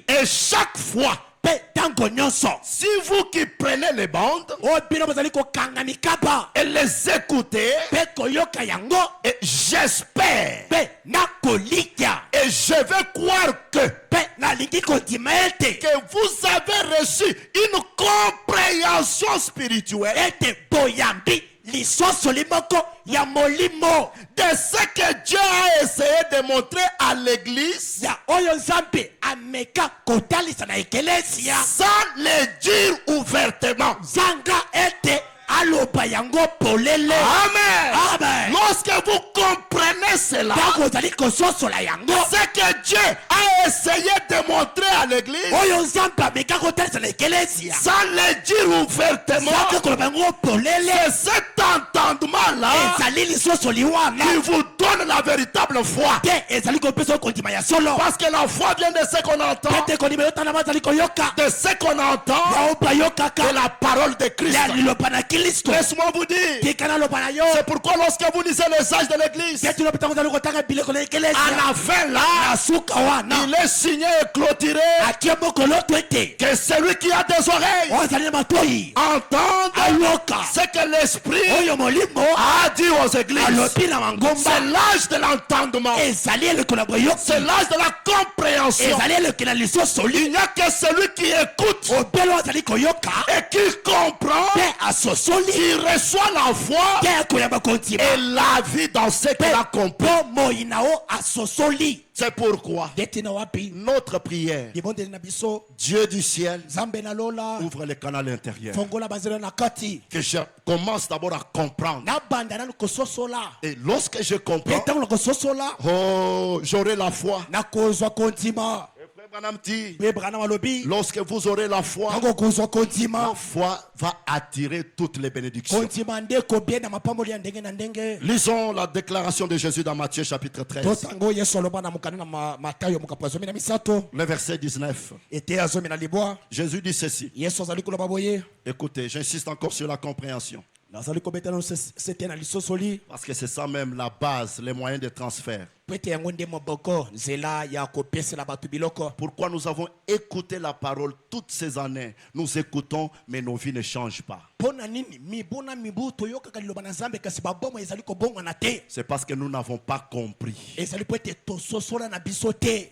Et chaque fois, si vous qui prenez les bandes et les écoutez, et j'espère et je vais croire que vous avez reçu une compréhension spirituelle de ce que Dieu a essayé de montrer à l'église sans le dire ouvertement. Amen. Amen. Lorsque vous comprenez cela, ce que Dieu a essayé de montrer à l'église sans le dire ouvertement, c'est cet entendement-là qui vous donne la véritable foi. Parce que la foi vient de ce qu'on entend, de ce qu'on entend, de la parole de Christ. Laisse-moi vous dire, c'est pourquoi lorsque vous lisez les sages de l'église, À la fin là, il est signé et clôturé que celui qui a des oreilles entende ce que l'Esprit a dit aux églises. C'est l'âge de l'entendement. C'est l'âge de la compréhension. Il n'y a que celui qui écoute et qui comprend, qui reçoit la foi et la vie dans ce qu'il a compris. C'est pourquoi notre prière, Dieu du ciel, ouvre le canal intérieur. Que je commence d'abord à comprendre. Et lorsque je comprends, oh, j'aurai la foi. Lorsque vous aurez la foi, la foi va attirer toutes les bénédictions. Lisons la déclaration de Jésus dans Matthieu chapitre 13. Le verset 19. Jésus dit ceci. Écoutez, j'insiste encore sur la compréhension. Parce que c'est ça même la base, les moyens de transfert. Pourquoi nous avons écouté la parole toutes ces années? Nous écoutons, mais nos vies ne changent pas. C'est parce que nous n'avons pas compris.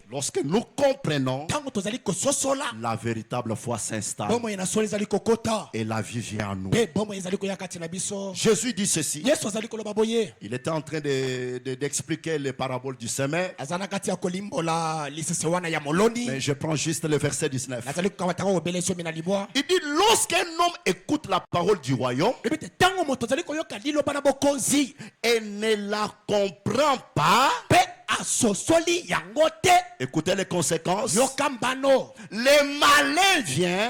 Lorsque nous comprenons, la véritable foi s'installe et la vie vient à nous. Jésus dit ceci. Il était en train d'expliquer les paraboles du semeur. Mais je prends juste le verset 19. Il dit, lorsqu'un homme écoute la parole du royaume et ne la comprend pas, écoutez les conséquences. Le malin vient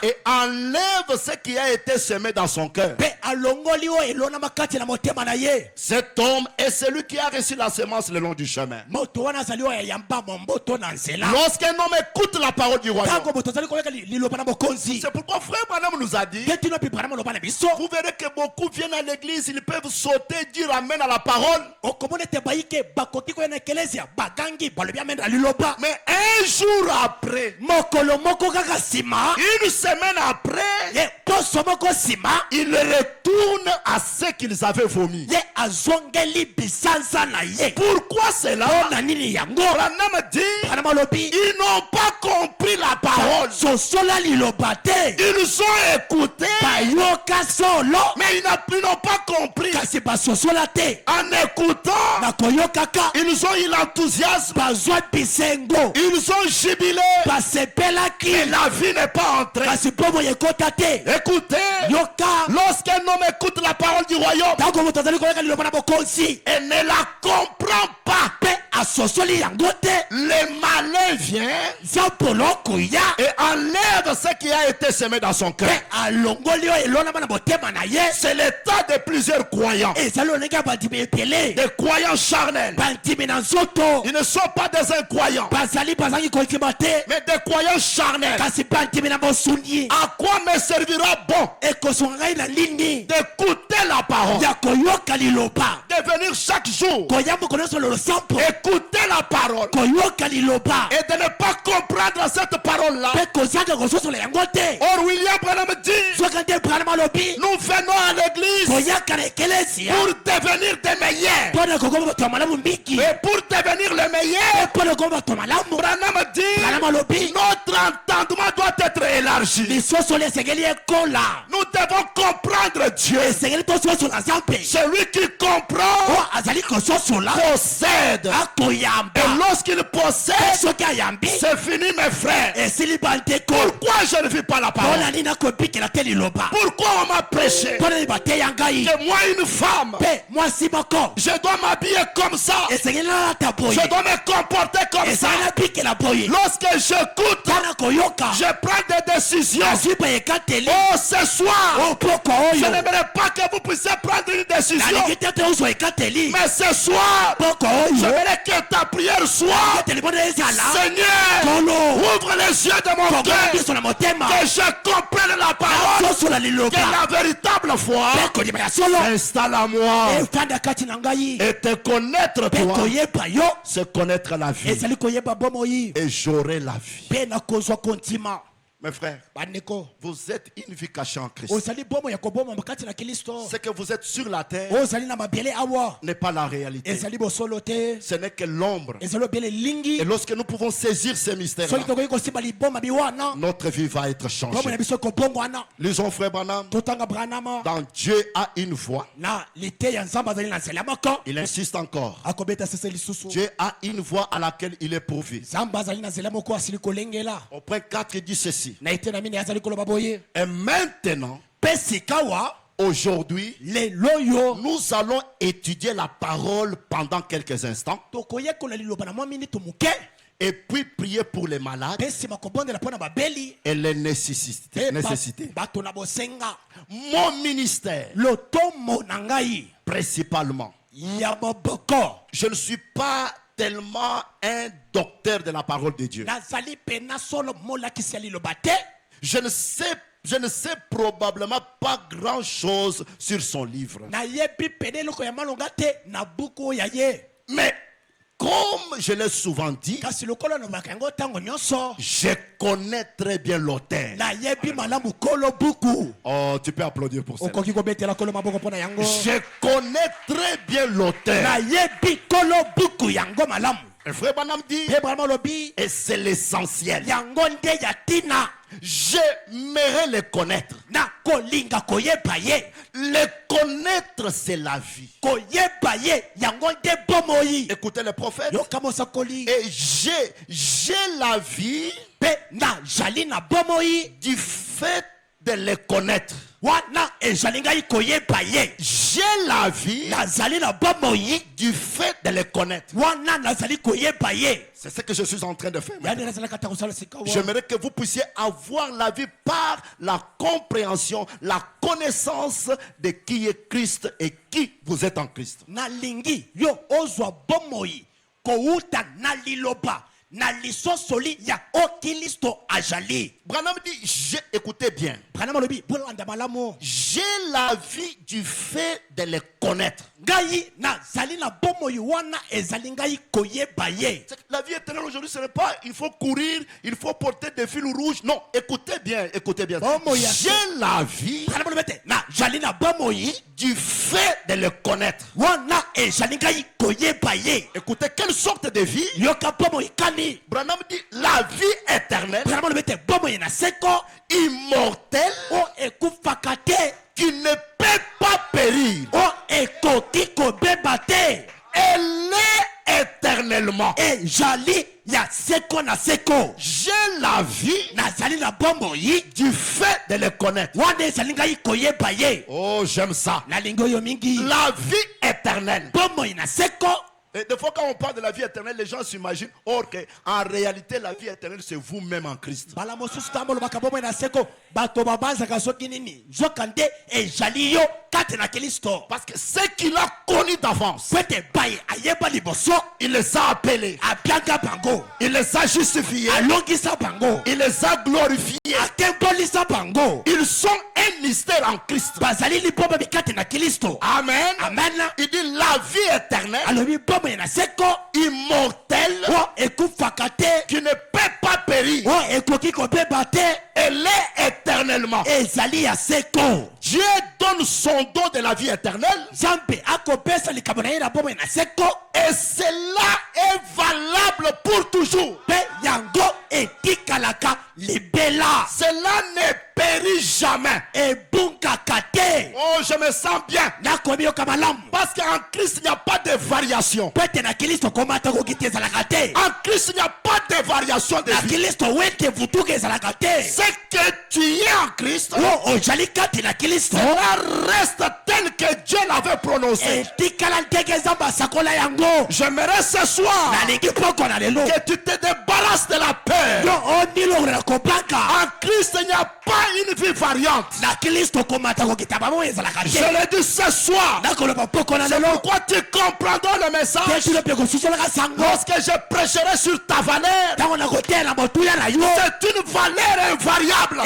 et enlève ce qui a été semé dans son cœur. Cet homme est celui qui a reçu la semence le long du chemin. Lorsqu'un homme écoute la parole du royaume, c'est pourquoi frère Branham nous a dit, vous verrez que beaucoup viennent à l'église, ils peuvent sauter, dire amen à la parole. Mais un jour après, une semaine après, ils retournent à ce qu'ils avaient vomi. Pourquoi cela? Branham dit, ils n'ont pas compris la parole. Ils ont écouté, mais ils n'ont pas compris. En écoutant, ils ont eu l'enthousiasme, ils ont jubilé, mais la vie n'est pas entrée. Écoutez, lorsqu'un homme écoute la parole du royaume et ne la comprend pas, le malin vient et enlève ce qui a été semé dans son cœur. C'est l'état de plusieurs croyants, des croyants charnels. Ils ne sont pas des incroyants, mais des croyants charnels. À quoi me servira bon d'écouter la parole, de venir chaque jour écouter la parole et de ne pas comprendre cette parole-là? Or William Branham dit, nous venons à l'église pour devenir des meilleurs. Et pour devenir le meilleur, Branham dit, notre entendement doit être élargi. Nous devons comprendre Dieu. Celui qui comprend possède. Et lorsqu'il possède, c'est fini mes frères. Pourquoi je ne vis pas la parole? Pourquoi on m'a prêché que moi une femme, je dois m'habiller comme ça, je dois me comporter comme ça? Lorsque j'écoute, je prends des décisions. Oh, ce soir, je n'aimerais pas que vous puissiez prendre une décision, mais ce soir, j'aimerais que ta prière soit, Seigneur, ouvre les yeux de mon cœur, que je comprenne la parole, que la véritable foi s'installe à moi. Et te connaître toi, c'est connaître la vie. Et j'aurai la vie. Mes frères, vous êtes une vie cachée en Christ. Ce que vous êtes sur la terre n'est pas la réalité. Ce n'est que l'ombre. Et lorsque nous pouvons saisir ces mystères, notre vie va être changée. Lisons frère Branham. Dans Dieu a une voix. Il insiste encore. Dieu a une voix à laquelle il est pourvu. Au point 4, il dit ceci. Et maintenant, aujourd'hui, nous allons étudier la parole pendant quelques instants. Et puis prier pour les malades et les nécessités. Mon ministère, principalement, je ne suis pas tellement un docteur de la parole de Dieu. Je ne sais probablement pas grand chose sur son livre. Mais comme je l'ai souvent dit, je connais très bien l'auteur. Oh, tu peux applaudir pour ça. Je connais très bien l'auteur. Le frère Branham dit, et c'est l'essentiel. J'aimerais les connaître. Les connaître, c'est la vie. Écoutez le prophète. Et j'ai la vie du fait de les connaître. J'ai la vie du fait de les connaître. C'est ce que je suis en train de faire. J'aimerais que vous puissiez avoir la vie par la compréhension, la connaissance de qui est Christ et qui vous êtes en Christ. Branham dit, écoutez bien. J'ai la vie du fait de les connaître. La vie éternelle aujourd'hui, ce n'est pas il faut courir, il faut porter des fils rouges. Non, écoutez bien, écoutez bien. J'ai la vie du fait de les connaître. Écoutez, quelle sorte de vie? Branham dit la vie éternelle, immortelle, qui ne peut pas périr. Elle est éternellement. J'ai la vie du fait de les connaître. Oh, j'aime ça. La vie éternelle. Et des fois, quand on parle de la vie éternelle, les gens s'imaginent, or que en réalité, la vie éternelle, c'est vous-même en Christ. Parce que ce qu'il a connu d'avance, il les a appelés, il les a justifiés, il les a glorifiés. Ils sont un mystère en Christ. Amen. Amen. Il dit la vie éternelle, immortelle, qui ne peut pas périr. Elle est éternellement. Dieu donne son don de la vie éternelle. Et cela est valable pour toujours. Cela ne périt jamais. Oh, je me sens bien. Parce qu'en Christ, il n'y a pas de variation. En Christ, il n'y a pas de variation de vie. Ce que tu es en Christ, cela reste tel que Dieu l'avait prononcé. J'aimerais ce soir que tu te débarrasses de la peur. En Christ, il n'y a pas une vie variante. Je le dis ce soir, C'est pourquoi tu comprendras le message lorsque je prêcherai sur ta valeur. C'est une valeur invariable.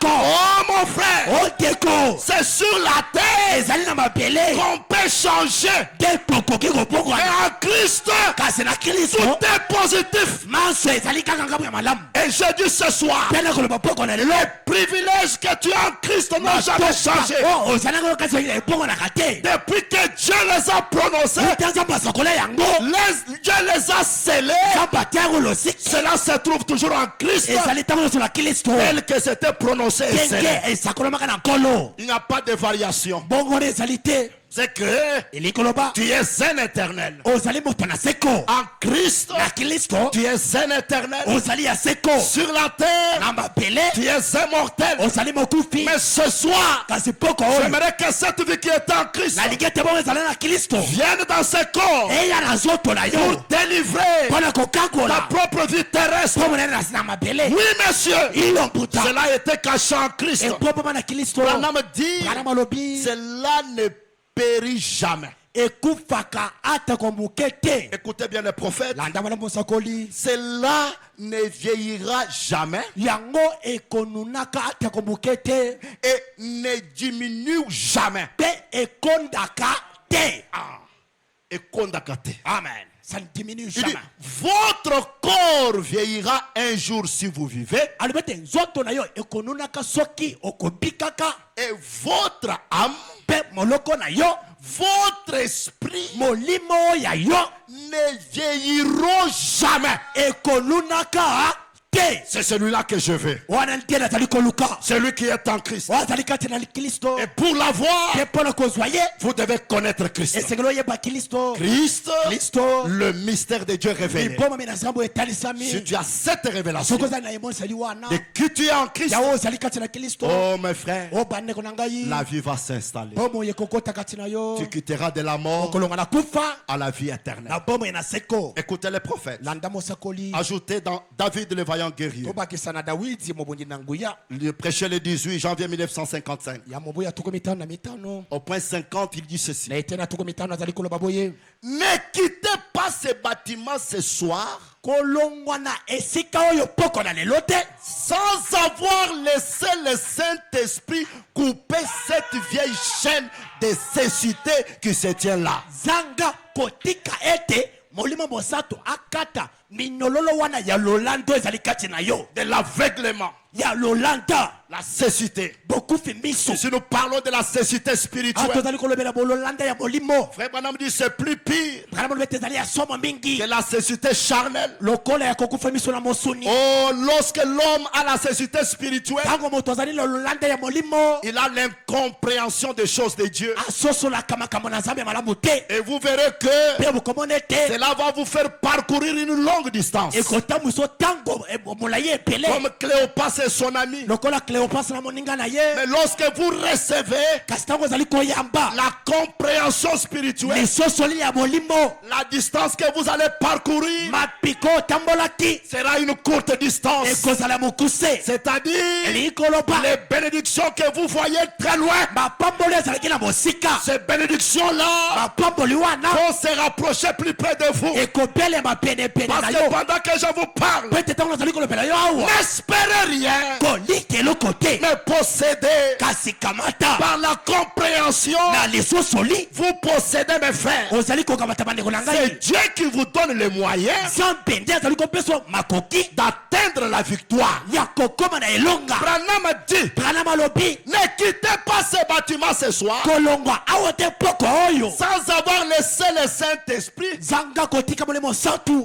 Oh mon frère, c'est sur la terre qu'on peut changer. Et en Christ, tout est positif. Et je dis ce soir, les privilèges que tu as en Christ n'ont jamais changé. Depuis que Dieu les a prononcés, Dieu les a scellés. Cela se trouve toujours en Christ. Tel que c'était prononcé et scellé. Il n'y a pas de variation. C'est que tu es un éternel. En Christ, tu es un éternel. Sur la terre, tu es un mortel. Mais ce soir, j'aimerais que cette vie qui est en Christ vienne dans ce corps pour délivrer ta propre vie terrestre. Oui, monsieur, cela a été caché en Christ. Branham dit, cela ne périt jamais. Écoutez bien les prophètes. Cela ne vieillira jamais et ne diminue jamais. Amen. Ça ne diminue jamais. jamais. Votre corps vieillira un jour si vous vivez. Et votre âme, votre esprit ne vieilliront jamais. C'est celui-là que je veux. Celui qui est en Christ. Et pour l'avoir, vous devez connaître Christ. Christ, le mystère de Dieu révélé. Si tu as cette révélation de qui tu es en Christ, oh mes frères, la vie va s'installer. Tu quitteras de la mort à la vie éternelle. Écoutez les prophètes. Ajoutez dans David le vaillant guerrier. Il prêchait le 18 janvier 1955. Au point 50, il dit ceci. Ne quittez pas ces bâtiments ce soir sans avoir laissé le Saint-Esprit couper cette vieille chaîne de cécité qui se tient là. De l'aveuglement, la cécité. Si nous parlons de la cécité spirituelle, Frère Branham dit c'est plus pire que la cécité charnelle. Oh, lorsque l'homme a la cécité spirituelle, il a l'incompréhension des choses de Dieu. Et vous verrez que cela va vous faire parcourir une longue distance. Comme Cléopas et son ami. Mais lorsque vous recevez la compréhension spirituelle, la distance que vous allez parcourir sera une courte distance. C'est-à-dire les bénédictions que vous voyez très loin, ces bénédictions-là vont se rapprocher plus près de vous. Parce que pendant que je vous parle, n'espérez rien, mais possédez par la compréhension. Vous possédez, mes frères. C'est Dieu qui vous donne les moyens d'atteindre la victoire. Branham dit, ne quittez pas ce bâtiment ce soir sans avoir laissé le Saint-Esprit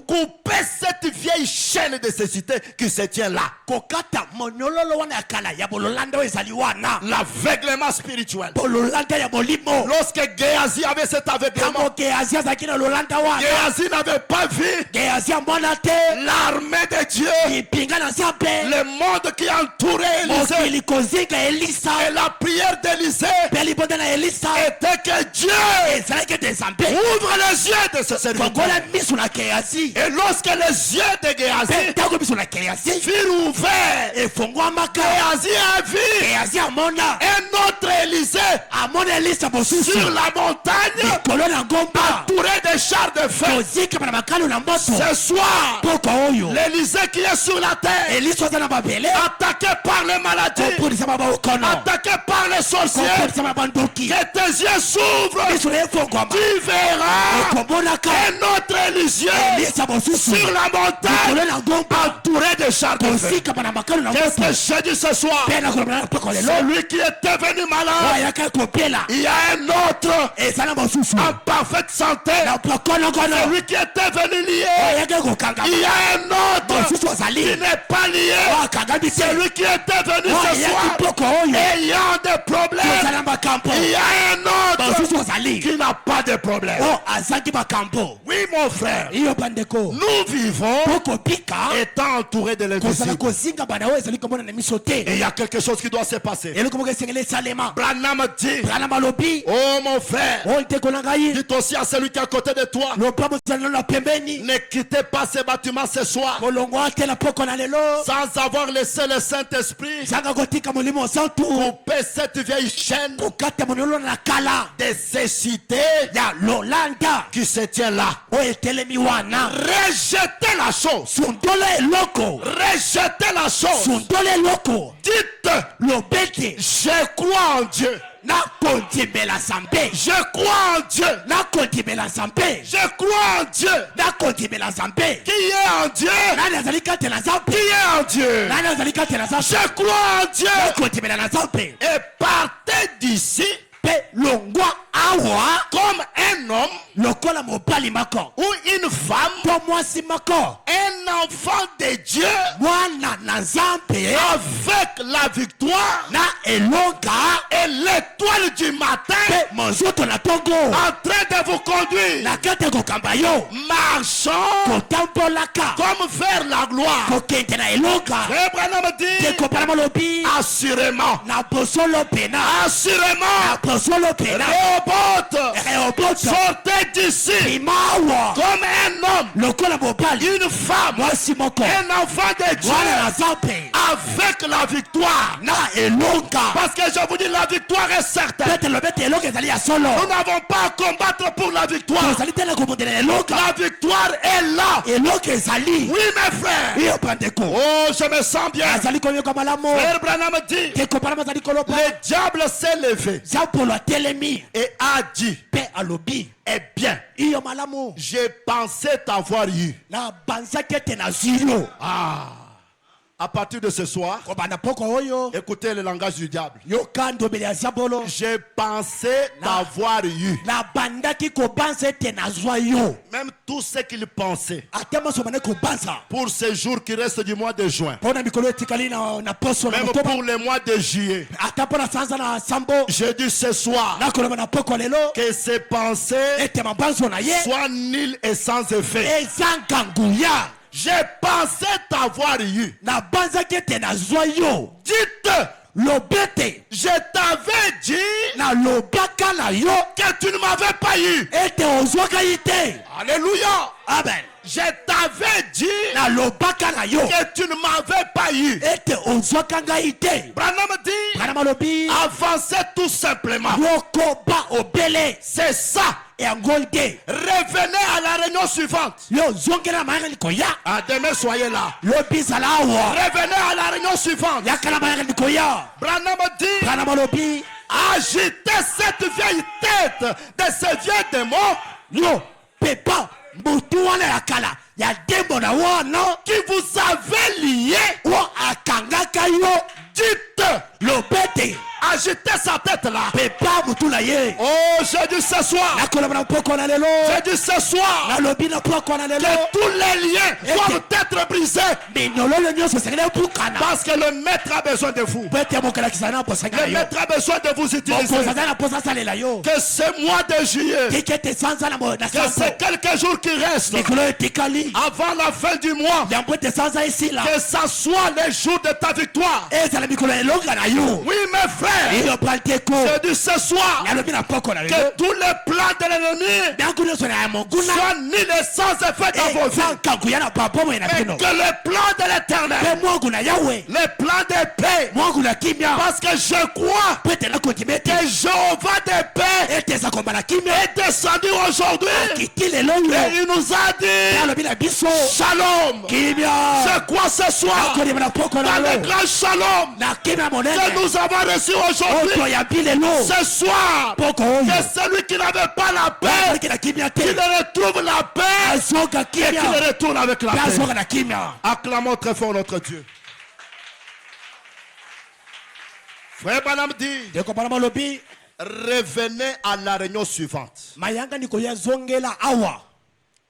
couper cette vieille chaîne de cécité qui se tient là. L'aveuglement spirituel. Lorsque Géasi avait cet aveuglement, Géasi n'avait pas vu l'armée de Dieu, le monde qui entourait Élisée. Et la prière d'Élisée était que Dieu ouvre les yeux de ce serviteur. Et lorsque lorsque les yeux de Géasi furent ouverts, Géasi a vu un autre Élisée sur la montagne entouré de chars de feu. Ce soir, l'Élysée qui est sur la terre, attaqué par les maladies, attaqué par les sorciers, que tes yeux s'ouvrent, tu verras un autre Élisée sur la montagne entouré de chars de feu. Qu'est-ce que je dis ce soir? Celui qui était venu malade, il y a un autre en parfaite santé. Celui qui était venu lié, il y a un autre qui n'est pas lié. Celui qui était venu ce soir ayant des problèmes, il y a un autre qui n'a pas de problème. Oui mon frère, nous vivons étant entourés de l'invisible. Et il y a quelque chose qui doit se passer. Branham dit, oh mon frère, dites aussi à celui qui est à côté de toi, ne quittez pas ce bâtiment ce soir sans avoir laissé le Saint-Esprit couper cette vieille chaîne de cécité qui se tient là. Rejetez la chose. Rejetez la chose. Dites, je crois en Dieu. Je crois en Dieu. Je crois en Dieu. Qui est en Dieu? Qui est en Dieu? Je crois en Dieu. Et partez d'ici comme un homme ou une femme, un enfant de Dieu avec la victoire et l'étoile du matin en train de vous conduire, marchant comme vers la gloire. Abraham dit, assurément, Rehoboth, sortez d'ici comme un homme, une femme, un enfant de Dieu avec la victoire. Parce que je vous dis, la victoire est certaine. Nous n'avons pas à combattre pour la victoire. La victoire est là. Oui mes frères. Oh, je me sens bien. Frère Branham dit, le diable s'est levé et a dit, eh bien, j'ai pensé t'avoir eu. À partir de ce soir, écoutez le langage du diable. J'ai pensé t'avoir eu. Même tout ce qu'il pensait pour ces jours qui restent du mois de juin, même pour le mois de juillet, j'ai dit ce soir que ces pensées soient nulles et sans effet. J'ai pensé t'avoir eu. Dites, je t'avais dit que tu ne m'avais pas eu. Alléluia. Amen. Je t'avais dit que tu ne m'avais pas eu. Branham dit, avancez tout simplement. C'est ça. Revenez à la réunion suivante. Demain soyez là. Revenez à la réunion suivante. Branham dit, agitez cette vieille tête de ces vieux démons qui vous avez lié. Dites, agitez sa tête là. Oh, j'ai dit ce soir. J'ai dit ce soir que tous les liens doivent être brisés. Parce que le maître a besoin de vous. Le maître a besoin de vous utiliser. Que ce mois de juillet, que ces quelques jours qui restent avant la fin du mois, que ça soit les jours de ta victoire. Oui mes frères, je dis ce soir que tous tous les plans de l'ennemi soient ni les sans effet dans vos vies. Et que les plans de l'éternel, les plans de paix, parce que je crois que Jéhovah de paix est descendu aujourd'hui et il nous a dit shalom. C'est quoi ce soir? Dans le grand shalom que nous avons reçu aujourd'hui, ce soir, que celui qui n'avait pas la paix, qu'il retrouve la paix et qu'il retourne avec la paix. Acclamons très fort notre Dieu. Frère Branham dit, revenez à la réunion suivante.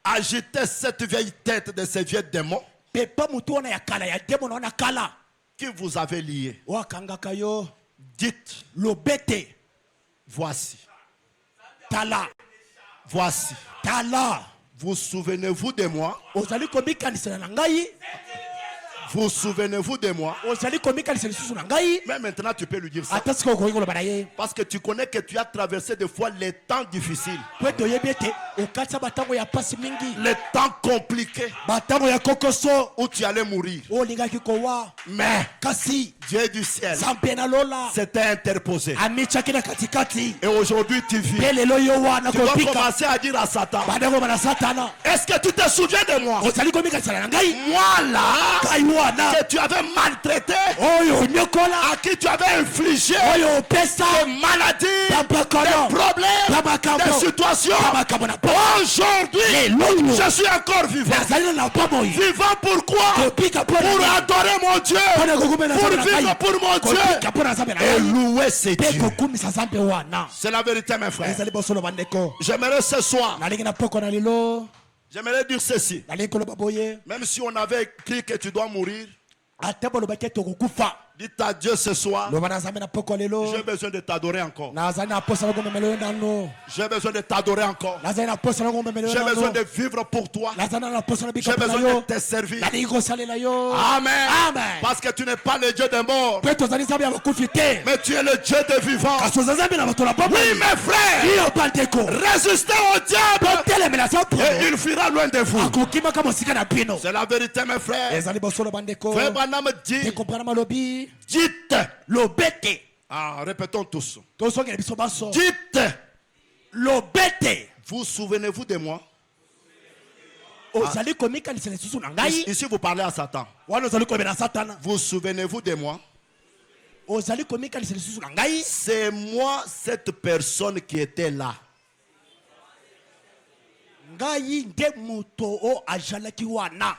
Agitez cette vieille tête de ces vieux démons qui vous avez lié. Dites, voici. Tala. Voici. Tala. Vous souvenez-vous de moi? Vous souvenez-vous de moi? Mais maintenant tu peux lui dire ça. Parce que tu connais que tu as traversé des fois les temps difficiles. Les temps compliqués. Où tu allais mourir. Mais Dieu du ciel s'était interposé. Et aujourd'hui tu vis. Tu dois commencer à dire à Satan, est-ce que tu te souviens de moi? Moi là, que tu avais maltraité, à qui tu avais infligé des maladies, des problèmes, des situations. Aujourd'hui, je suis encore vivant. Vivant pourquoi? Pour adorer mon Dieu, pour vivre pour mon Dieu et louer ses dieux. C'est la vérité mes frères. J'aimerais ce soir, j'aimerais dire ceci. Même si on avait écrit que tu dois mourir, dites à Dieu ce soir, j'ai besoin de t'adorer encore. J'ai besoin de t'adorer encore. J'ai besoin de vivre pour toi. J'ai besoin de te servir. Amen. Parce que tu n'es pas le Dieu des morts, mais tu es le Dieu des vivants. Oui mes frères, résistez au diable et il fuira loin de vous. C'est la vérité mes frères. Frère Branham dit, dites lobete. Répétons tous. Dites lobete. Vous souvenez-vous de moi? Ici vous parlez à Satan. Vous souvenez-vous de moi? C'est moi cette personne qui était là.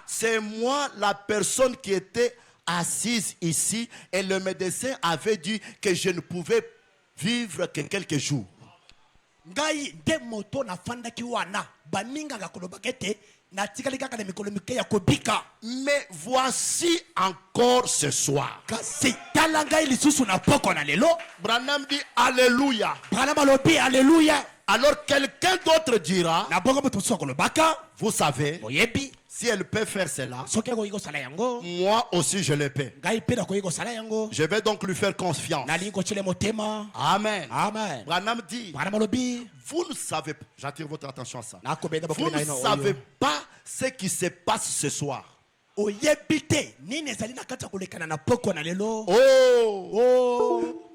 C'est moi la personne qui était assise ici et le médecin avait dit que je ne pouvais vivre que quelques jours. Mais voici encore ce soir. Branham dit Alléluia. Alors quelqu'un d'autre dira, vous savez, si elle peut faire cela, moi aussi je le peux. Je vais donc lui faire confiance. Amen. Branham dit, vous ne savez pas, j'attire votre attention à ça, vous ne savez pas ce qui se passe ce soir.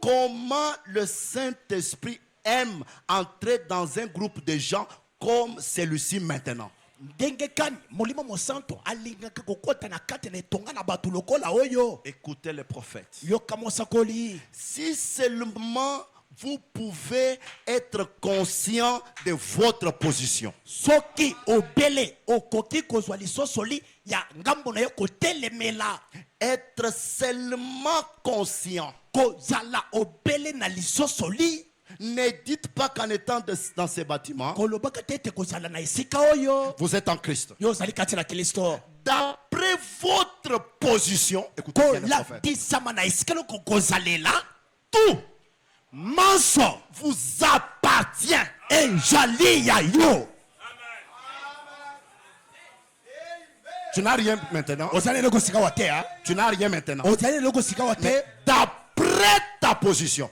Comment le Saint-Esprit aime entrer dans un groupe de gens comme celui-ci maintenant. Écoutez les prophètes. Si seulement vous pouvez être conscient de votre position. Être seulement conscient. Ne dites pas qu'en étant dans ces bâtiments, vous êtes en Christ. D'après votre position, écoutez bien le prophète, tout vous appartient. Tu n'as rien maintenant. Tu n'as rien maintenant. Mais d'après malgré ta position.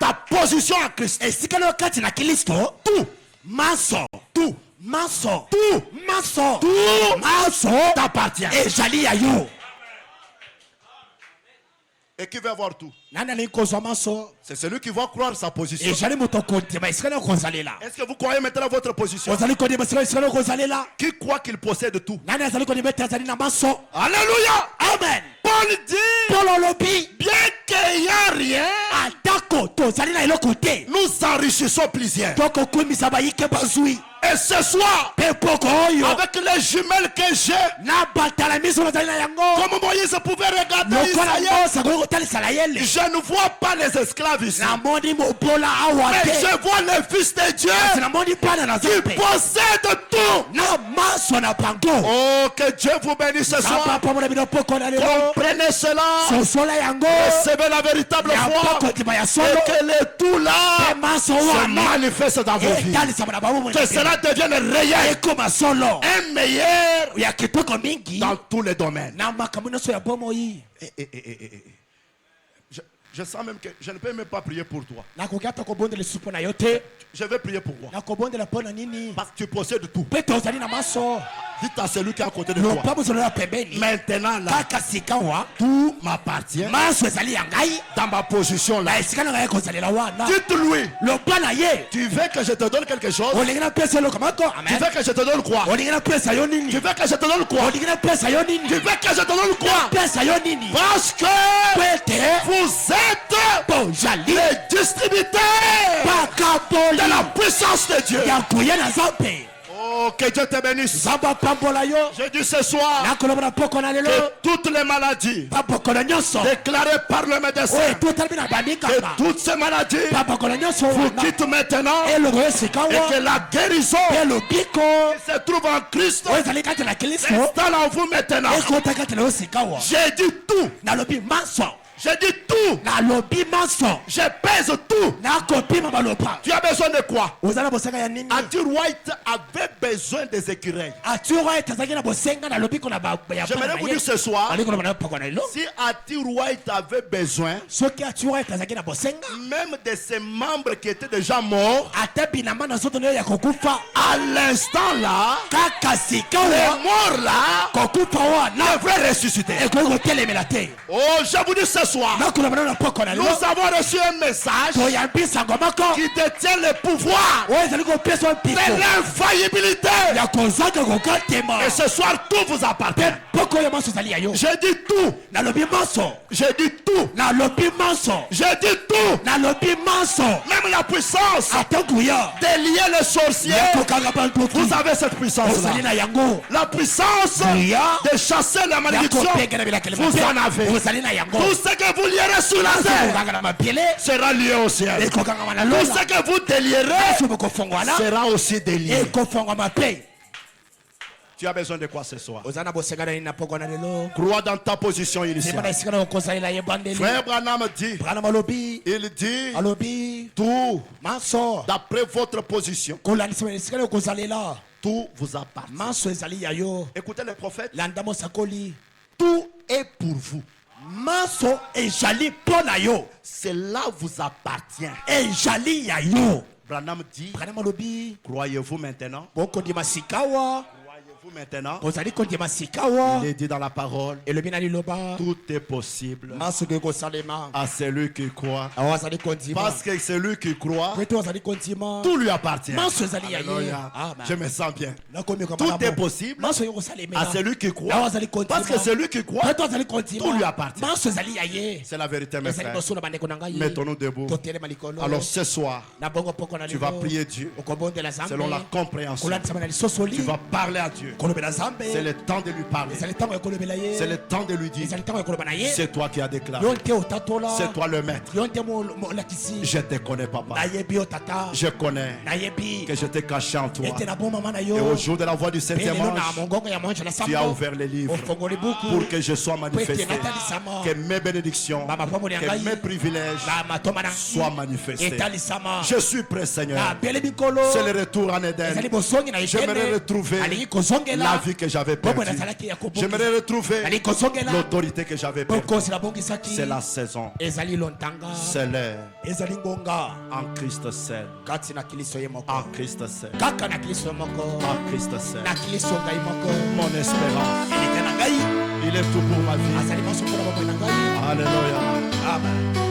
Ta position en Christ. Tout. Maçon. Tout. Maçon. Tout. Maçon. Tout. Maçon. T'appartient. Et j'allais à you. Et qui veut avoir tout? C'est celui qui va croire sa position. Est-ce que vous croyez maintenant votre position? Qui croit qu'il possède tout? Alléluia. Amen. Paul dit, bien qu'il n'y a rien, nous enrichissons plusieurs. Et ce soir, avec les jumelles que j'ai, comme Moïse pouvait regarder Israël, je ne vois pas les esclaves ici, mais je vois les fils de Dieu qui possèdent tout. Oh, que Dieu vous bénisse ce soir. Comprenez cela, recevez la véritable foi, et que le tout là se manifeste dans vos vies. Que cela devienne réel, un meilleur dans tous les domaines. Je sens même que je ne peux même pas prier pour toi. Je vais prier pour toi. Parce que tu possèdes tout. Dites à celui qui est à côté de toi. Maintenant là, tout m'appartient. Dans ma position là. Dites-lui. Tu veux que je te donne quelque chose? Tu veux que je te donne quoi? Tu veux que je te donne quoi? Tu veux que je te donne quoi? Parce que vous êtes les distributeurs de la puissance de Dieu. Oh, que Dieu te bénisse. Je dis ce soir que toutes les maladies déclarées par le médecin, que toutes ces maladies vous quittent maintenant, et que la guérison qui se trouve en Christ s'installe en vous maintenant. J'ai dit tout. J'ai dit tout. Je pèse tout. Tu as besoin de quoi? Arthur White avait besoin des écureuils. J'aimerais vous dire ce soir, si Arthur White avait besoin même de ses membres qui étaient déjà morts, à l'instant là, les morts là devraient ressusciter. Oh, je vous dis ce soir, nous avons reçu un message qui détient le pouvoir de l'infaillibilité. Et ce soir, tout vous appartient. J'ai dit tout. J'ai dit tout. J'ai dit tout. Même la puissance délier les sorciers. Vous avez cette puissance là. La puissance de chasser la malédiction, vous en avez. Tout ce que vous lierez sur la terre sera lié au ciel. Tout ce que vous délierez sera aussi délié. Tu as besoin de quoi ce soir? Crois dans ta position initiale. Frère Branham dit, il dit, tout, d'après votre position, tout vous appartient. Écoutez le prophète. Tout est pour vous. Cela vous appartient. Branham dit, croyez-vous maintenant? Maintenant, il est dit dans la parole, tout est possible à celui qui croit. Parce que celui qui croit, tout lui appartient. Alléluia. Je me sens bien. Tout est possible à celui qui croit. Parce que celui qui croit, tout lui appartient. C'est la vérité, mes frères. Mettons-nous debout. Alors ce soir, tu vas prier Dieu selon la compréhension. Tu vas parler à Dieu. C'est le temps de lui parler. C'est le temps de lui dire, c'est toi qui as déclaré. C'est toi le maître. Je te connais, papa. Je connais que je t'ai caché en toi. Et au jour de la voix du septième ange, tu as ouvert les livres pour que je sois manifesté. Que mes bénédictions, que mes privilèges soient manifestés. Je suis prêt, Seigneur. C'est le retour en Éden. J'aimerais retrouver la vie que j'avais perdue. J'aimerais retrouver l'autorité que j'avais perdue. C'est la saison. C'est l'heure. En Christ seul. En Christ seul. En Christ seul. Mon espérance. Il est tout pour ma vie. Alléluia. Amen.